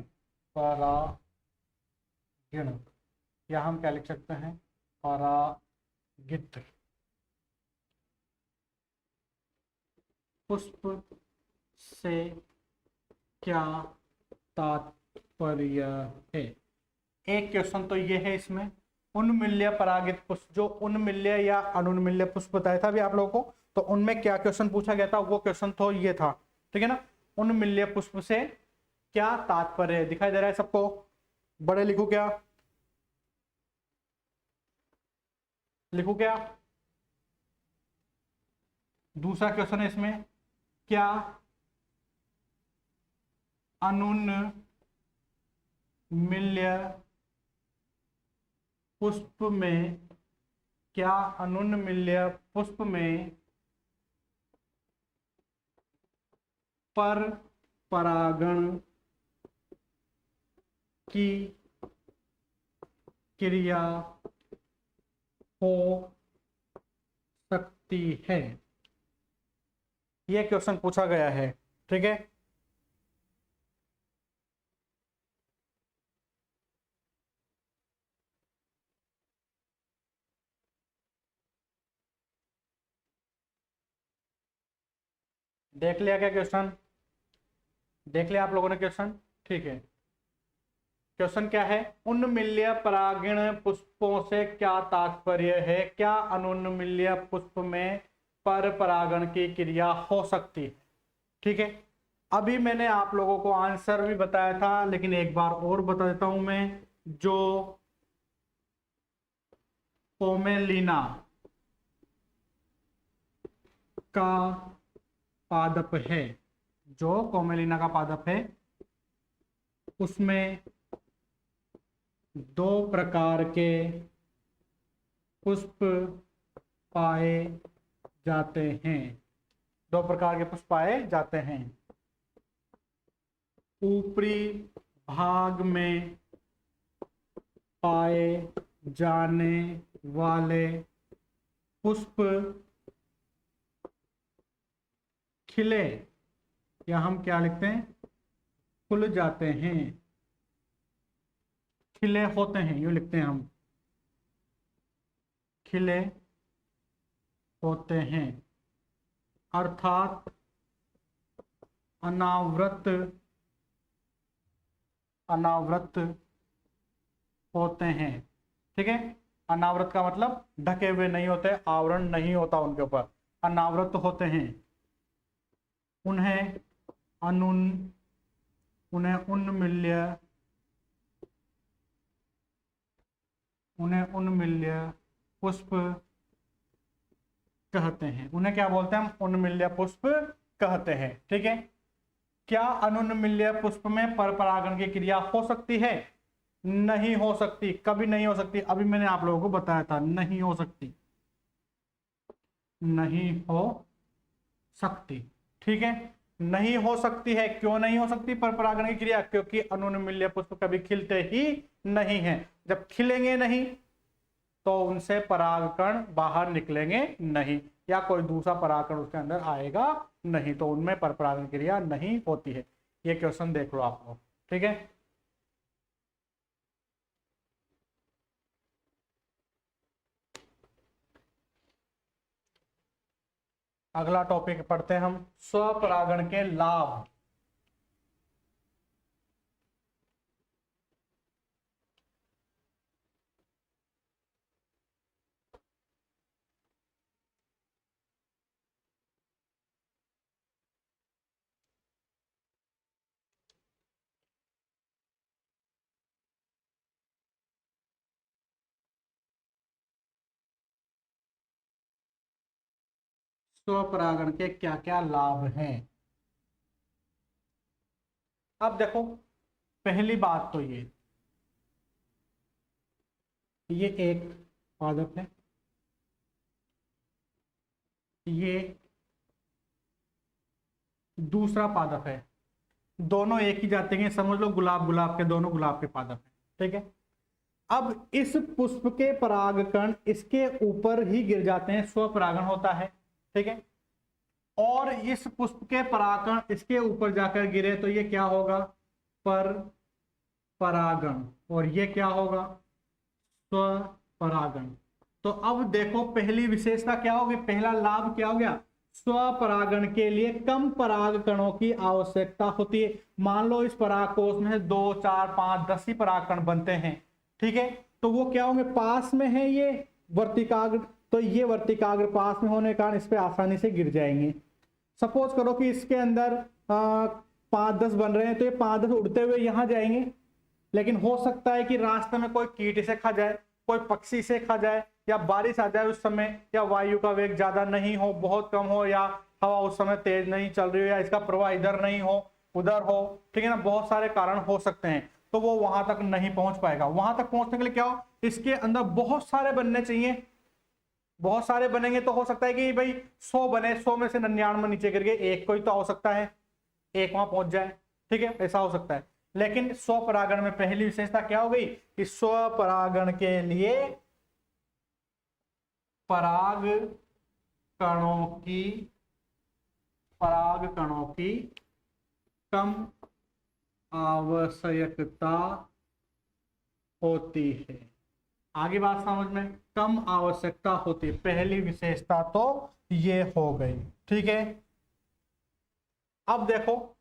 या हम क्या लिख सकते हैं परागित पुष्प से क्या तात्पर्य है। एक क्वेश्चन तो ये है इसमें उन्मिल्य परागित पुष्प, जो उन्मिल्य या अनुन्मिल्य पुष्प बताया था अभी आप लोगों को, तो उनमें क्या क्वेश्चन पूछा गया था, वो क्वेश्चन तो ये था, ठीक है ना। उन्मिल्य पुष्प से क्या तात्पर्य है, दिखाई दे रहा है सबको, बड़े लिखू क्या, लिखू क्या। दूसरा क्वेश्चन है इसमें, क्या अनुन्मिल्य पुष्प में, क्या अनुन्मिल्य पुष्प में पर परागण की क्रिया हो सकती है। यह क्वेश्चन पूछा गया है, ठीक है। देख लिया क्या क्वेश्चन, देख लिया आप लोगों ने क्वेश्चन, ठीक है। क्वेश्चन क्या है, उन्मिल्य परागण पुष्पों से क्या तात्पर्य है, क्या अनुन्मिल्य पुष्प में पर परागण की क्रिया हो सकती है, ठीक है। अभी मैंने आप लोगों को आंसर भी बताया था, लेकिन एक बार और बता देता हूं मैं, जो पोमेलिना का पादप है, जो कोमेलिना का पादप है, उसमें दो प्रकार के पुष्प पाए जाते हैं, दो प्रकार के पुष्प पाए जाते हैं। ऊपरी भाग में पाए जाने वाले पुष्प खिले, या हम क्या लिखते हैं, खुल जाते हैं, खिले होते हैं, यूं लिखते हैं हम, खिले होते हैं, अर्थात अनावृत होते हैं, ठीक है। अनावृत का मतलब ढके हुए नहीं होते, आवरण नहीं होता उनके ऊपर, अनावृत होते हैं। उन्हें उन्मिल्य पुष्प कहते हैं। उन्हें क्या बोलते हैं हम, उन्मिल्य पुष्प कहते हैं, ठीक है। क्या अनुन्मिल्य पुष्प में पर परागण की क्रिया हो सकती है, नहीं हो सकती, कभी नहीं हो सकती। अभी मैंने आप लोगों को बताया था, नहीं हो सकती, नहीं हो सकती, ठीक है। नहीं हो सकती है, क्यों नहीं हो सकती पर परागण की क्रिया, क्योंकि अनुन्मिल्य पुष्प कभी खिलते ही नहीं है। जब खिलेंगे नहीं तो उनसे परागकण बाहर निकलेंगे नहीं, या कोई दूसरा परागकण उसके अंदर आएगा नहीं, तो उनमें पर परागण क्रिया नहीं होती है। ये क्वेश्चन देख लो आप लोग, ठीक है। अगला टॉपिक पढ़ते हैं हम, स्वपरागण के लाभ। स्वपरागण के क्या क्या लाभ हैं। अब देखो, पहली बात तो ये एक पादप है, ये दूसरा पादप है, दोनों एक ही जाते हैं, समझ लो गुलाब गुलाब के, दोनों गुलाब के पादप है, ठीक है। अब इस पुष्प के परागकण इसके ऊपर ही गिर जाते हैं, स्वपरागण होता है। ठीक है, और इस पुष्प के परागकण इसके ऊपर जाकर गिरे तो ये क्या होगा, पर परागण, और ये क्या होगा, स्वपरागण। तो अब देखो पहली विशेषता क्या होगी, पहला लाभ क्या हो गया, स्वपरागण के लिए कम परागकणों की आवश्यकता होती है। मान लो इस परागकोश में 2, 4, 5, 10 ही परागकण बनते हैं। ठीक है, तो वो क्या होंगे, पास में है ये वर्तिकाग्र, तो ये वर्तिकाग्र पास में होने के कारण इस पे आसानी से गिर जाएंगे। सपोज करो कि इसके अंदर 5-10 बन रहे हैं, तो ये 5-10 उड़ते हुए यहां जाएंगे, लेकिन हो सकता है कि रास्ते में कोई कीट इसे खा जाए, कोई पक्षी से खा जाए, या बारिश आ जाए उस समय, या वायु का वेग ज्यादा नहीं हो, बहुत कम हो, या हवा उस समय तेज नहीं चल रही हो, या इसका प्रवाह इधर नहीं हो उधर हो। ठीक है ना, बहुत सारे कारण हो सकते हैं, तो वो वहां तक नहीं पहुंच पाएगा। वहां तक पहुंचने के लिए क्या हो, इसके अंदर बहुत सारे बनने चाहिए। बहुत सारे बनेंगे तो हो सकता है कि भाई 100 बने, 100 में से 99 नीचे गिर गए, एक कोई तो हो सकता है एक वहां पहुंच जाए। ठीक है, ऐसा हो सकता है। लेकिन स्वपरागण में पहली विशेषता क्या हो गई कि स्वपरागण के लिए पराग कणों की कम आवश्यकता होती है। आगे बात समझ में, कम आवश्यकता होती है, पहली विशेषता तो ये हो गई। ठीक है, अब देखो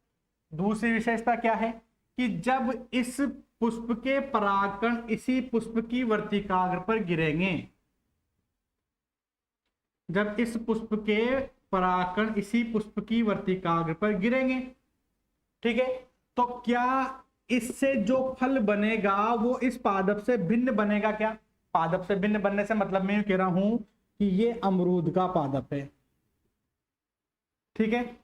दूसरी विशेषता क्या है कि जब इस पुष्प के परागकण इसी पुष्प की वर्तिकाग्र पर गिरेंगे, जब इस पुष्प के परागकण इसी पुष्प की वर्तिकाग्र पर गिरेंगे, ठीक है, तो क्या इससे जो फल बनेगा वो इस पादप से भिन्न बनेगा क्या। पादप से भिन्न बनने से मतलब मैं कह रहा हूं कि ये अमरूद का पादप है। ठीक है,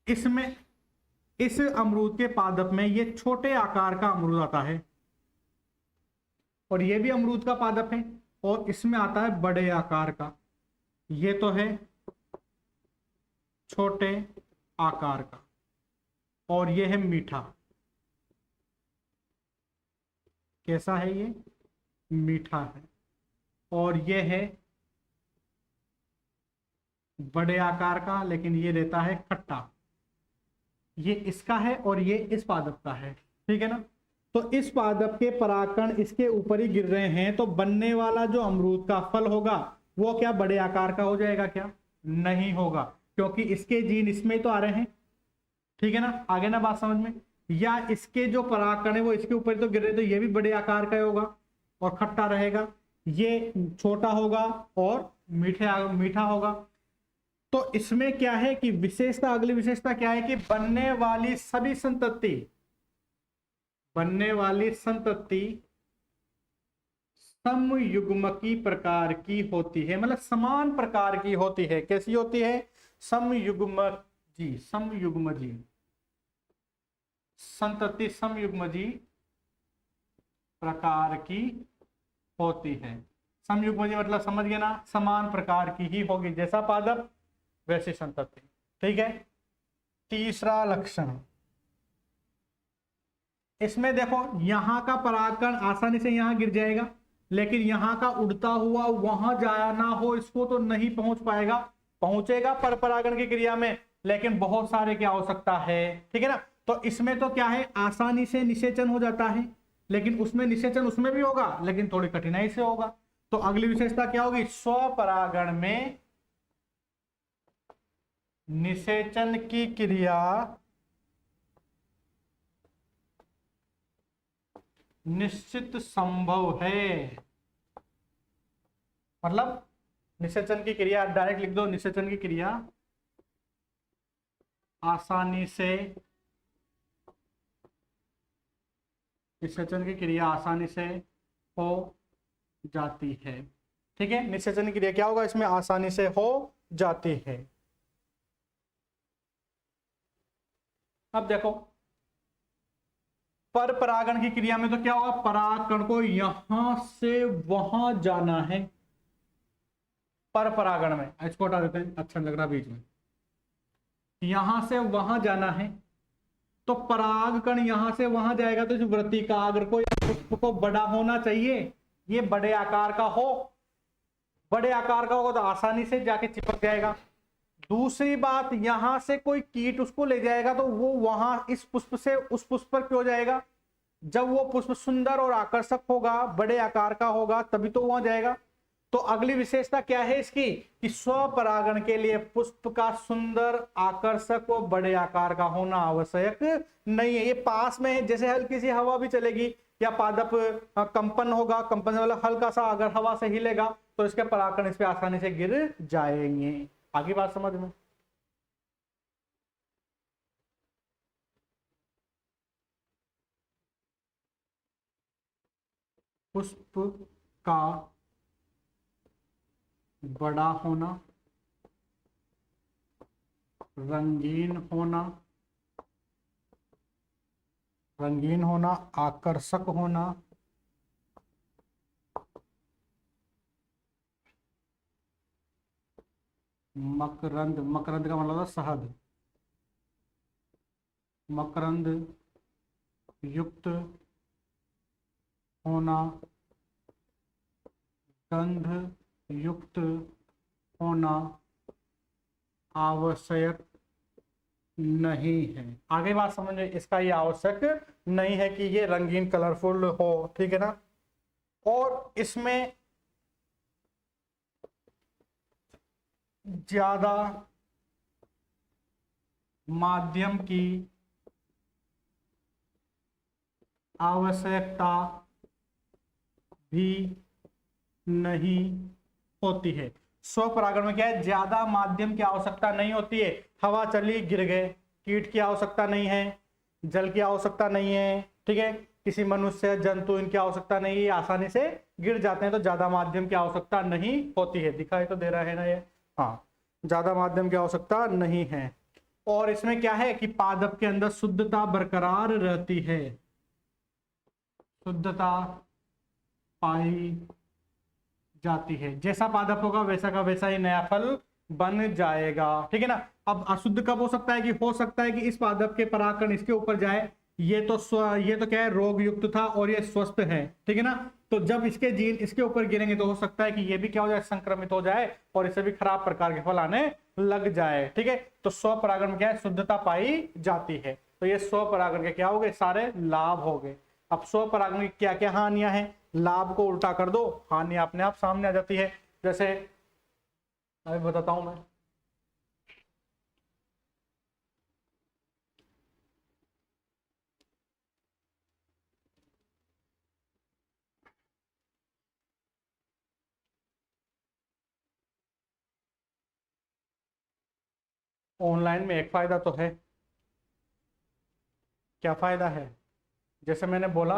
इसमें इस अमरूद के पादप में ये छोटे आकार का अमरूद आता है, और ये भी अमरूद का पादप है, और इसमें आता है बड़े आकार का। ये तो है छोटे आकार का, और ये है मीठा। कैसा है ये, मीठा है। और ये है बड़े आकार का, लेकिन ये रहता है खट्टा। ये इसका है और ये इस पादप का है। ठीक है ना, तो इस पादप के परागकण इसके ऊपर ही गिर रहे हैं, तो बनने वाला जो अमरूद का फल होगा वो क्या बड़े आकार का हो जाएगा क्या, नहीं होगा, क्योंकि इसके जीन इसमें तो आ रहे हैं। ठीक है ना, आगे ना बात समझ में, या इसके जो परागकण है वो इसके ऊपर तो गिर रहे, तो ये भी बड़े आकार का होगा और खट्टा रहेगा, ये छोटा होगा और मीठा होगा। तो इसमें क्या है कि विशेषता, अगली विशेषता क्या है कि बनने वाली संतति समयुग्मकी प्रकार की होती है, मतलब समान प्रकार की होती है। कैसी होती है, समयुग्मजी संतति समयुग्मजी प्रकार की होती है। समयुग्मजी मतलब समझ गए ना, समान प्रकार की ही होगी, जैसा पादप वैसी संतति। ठीक है, तीसरा लक्षण, इसमें देखो यहां का परागकण आसानी से यहां गिर जाएगा, लेकिन यहां का उड़ता हुआ वहां जाना हो इसको तो नहीं पहुंच पाएगा, पहुंचेगा पर परागण की क्रिया में, लेकिन बहुत सारे क्या हो सकता है। ठीक है ना, तो इसमें तो क्या है आसानी से निषेचन हो जाता है, लेकिन उसमें निषेचन उसमें भी होगा लेकिन थोड़ी कठिनाई से होगा। तो अगली विशेषता क्या होगी, स्वपरागण में निषेचन की क्रिया निश्चित संभव है। मतलब निषेचन की क्रिया, डायरेक्ट लिख दो, निषेचन की क्रिया आसानी से, निषेचन की क्रिया आसानी से हो जाती है। ठीक है, निषेचन की क्रिया क्या होगा, इसमें आसानी से हो जाती है। अब देखो पर परागण की क्रिया में तो क्या होगा, परागकण को यहां से वहां जाना है। पर परागण में इसको हटा देते हैं, अच्छा लग रहा बीच में, यहां से वहां जाना है, तो परागकण यहां से वहां जाएगा तो इस वृत्तिकाग्र को या पुष्प को बड़ा होना चाहिए, ये बड़े आकार का हो, बड़े आकार का होगा तो आसानी से जाके चिपक जाएगा। दूसरी बात, यहां से कोई कीट उसको ले जाएगा तो वो वहां इस पुष्प से उस पुष्प पर क्यों जाएगा? जब वो पुष्प सुंदर और आकर्षक होगा, बड़े आकार का होगा, तभी तो वहां जाएगा। तो अगली विशेषता क्या है इसकी कि स्वपरागण के लिए पुष्प का सुंदर, आकर्षक और बड़े आकार का होना आवश्यक नहीं है। ये पास में है, जैसे हल्की सी हवा भी चलेगी या पादप कंपन होगा, कंपन वाला हल्का सा अगर हवा से हिलेगा तो इसके परागकण इस पे आसानी से गिर जाएंगे। आगे बात समझ में? पुष्प का बड़ा होना, रंगीन होना, आकर्षक होना, मकरंद, मकरंद का मतलब शहद, मकरंद युक्त होना, गंध युक्त होना आवश्यक नहीं है। आगे बात समझिए, इसका ये आवश्यक नहीं है कि ये रंगीन कलरफुल हो, ठीक है ना। और इसमें ज्यादा माध्यम की आवश्यकता भी नहीं होती है। स्वपरागण में क्या है, ज्यादा माध्यम की आवश्यकता नहीं होती है। हवा चली गिर गए, कीट की आवश्यकता नहीं है, जल की आवश्यकता नहीं है, ठीक है, किसी मनुष्य जंतु इनकी आवश्यकता नहीं है, आसानी से गिर जाते हैं, तो ज्यादा माध्यम की आवश्यकता नहीं होती है। दिखाई तो दे रहा है ना ये, हाँ, ज्यादा माध्यम की आवश्यकता नहीं है। और इसमें क्या है कि पादप के अंदर शुद्धता बरकरार रहती है, शुद्धता पाई जाती है। जैसा पादप होगा वैसा का वैसा ही नया फल बन जाएगा, ठीक है ना। अब अशुद्ध कब हो सकता है कि हो सकता है कि इस पादप के परागकण इसके ऊपर जाए, ये तो क्या है, रोग युक्त था और ये स्वस्थ है, ठीक है ना। तो जब इसके जीन इसके ऊपर गिरेंगे तो हो सकता है कि ये भी क्या हो जाए, संक्रमित हो जाए और इसे भी खराब प्रकार के फल आने लग जाए, ठीक है। तो स्वपरागण में क्या है, शुद्धता पाई जाती है। तो ये स्वपरागण के क्या हो गए, सारे लाभ हो गए। अब स्वपरागण की क्या क्या हानियां हैं, लाभ को उल्टा कर दो, हानि अपने आप सामने आ जाती है। जैसे अभी बताता हूं मैं, ऑनलाइन में एक फायदा तो है। क्या फायदा है? जैसे मैंने बोला,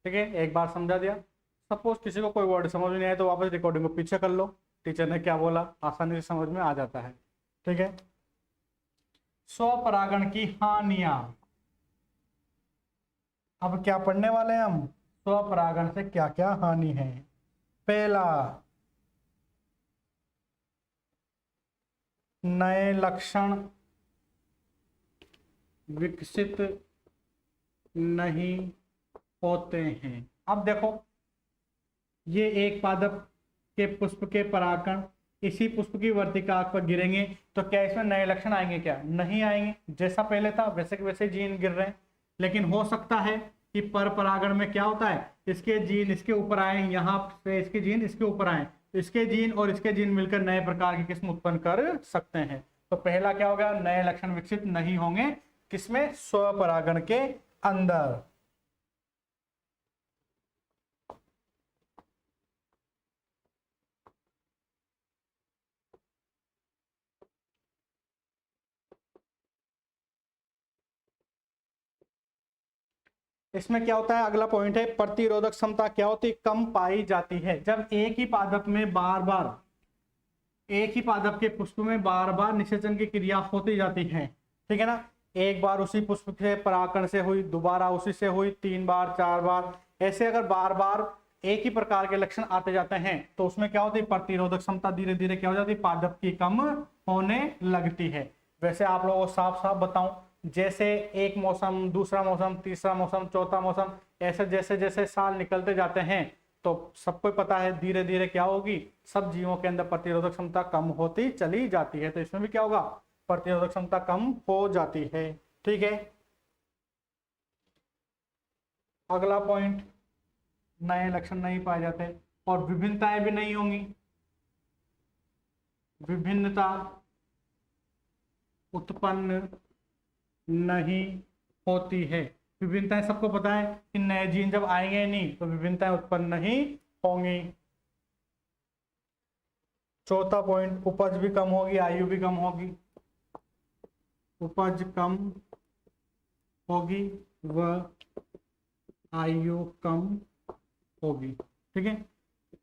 ठीक है, एक बार समझा दिया। सपोज किसी को कोई वर्ड समझ में नहीं आया तो वापस रिकॉर्डिंग को पीछे कर लो, टीचर ने क्या बोला आसानी से समझ में आ जाता है, ठीक है। स्वपरागण की हानियां, अब क्या पढ़ने वाले हैं हम, स्वपरागण से क्या क्या हानि है। पहला, नए लक्षण विकसित नहीं होते हैं। अब देखो, ये एक पादप के पुष्प के परागकण इसी पुष्प की वर्तिका पर गिरेंगे तो क्या इसमें नए लक्षण आएंगे? क्या नहीं आएंगे, जैसा पहले था वैसे के वैसे जीन गिर रहे हैं। लेकिन हो सकता है कि पर परागण में क्या होता है, इसके जीन इसके ऊपर आए, यहाँ से इसके जीन इसके ऊपर आए, इसके जीन और इसके जीन मिलकर नए प्रकार की किस्म उत्पन्न कर सकते हैं। तो पहला क्या होगा, नए लक्षण विकसित नहीं होंगे, किसमें, स्वपरागण के अंदर। इसमें क्या होता है, अगला पॉइंट है, प्रतिरोधक क्षमता क्या होती है, कम पाई जाती है। जब एक ही पादप में बार बार, एक ही पादप के पुष्प में बार बार निषेचन की क्रिया होती जाती है, ठीक है ना। एक बार उसी पुष्प से परागकण से हुई, दोबारा उसी से हुई, 3 बार 4 बार, ऐसे अगर बार बार एक ही प्रकार के लक्षण आते जाते हैं तो उसमें क्या होती है, प्रतिरोधक क्षमता धीरे धीरे क्या हो जाती है, पादप की कम होने लगती है। वैसे आप लोगों को साफ साफ बताऊं, जैसे एक मौसम, दूसरा मौसम, तीसरा मौसम, चौथा मौसम, ऐसे जैसे जैसे साल निकलते जाते हैं तो सबको पता है धीरे धीरे क्या होगी, सब जीवों के अंदर प्रतिरोधक क्षमता कम होती चली जाती है। तो इसमें भी क्या होगा, प्रतिरोधक क्षमता कम हो जाती है। ठीक है, अगला पॉइंट, नए लक्षण नहीं पाए जाते और विभिन्नताएं भी नहीं होंगी। विभिन्नता उत्पन्न नहीं होती है। विभिन्नताएं सबको पता है कि नए जीन जब आएंगे नहीं तो विभिन्नताएं उत्पन्न नहीं होंगी। चौथा पॉइंट, उपज भी कम होगी, आयु भी कम होगी। उपज कम होगी व आयु कम होगी। ठीक है,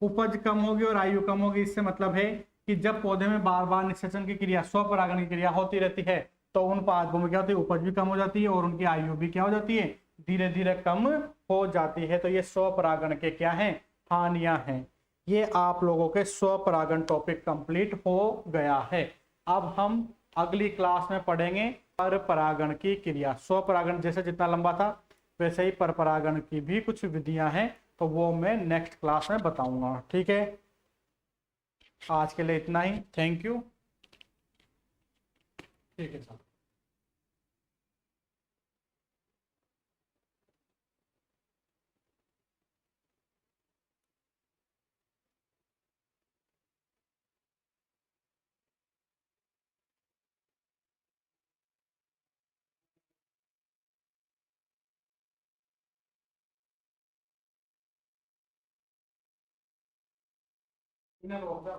उपज कम होगी और आयु कम होगी, इससे मतलब है कि जब पौधे में बार बार निषेचन की क्रिया, स्वपरागण की क्रिया होती रहती है तो उन पादपों में क्या होती है, उपज भी कम हो जाती है और उनकी आयु भी क्या हो जाती है, धीरे धीरे कम हो जाती है। तो ये स्वपरागण के क्या है, हानियां हैं। ये आप लोगों के स्वपरागण टॉपिक कंप्लीट हो गया है। अब हम अगली क्लास में पढ़ेंगे परपरागण की क्रिया। स्वपरागण जैसे जितना लंबा था वैसे ही परपरागण की भी कुछ विधियां हैं, तो वो मैं नेक्स्ट क्लास में बताऊंगा। ठीक है, आज के लिए इतना ही, थैंक यू। ठीक है सर। इन्हें रोक दो।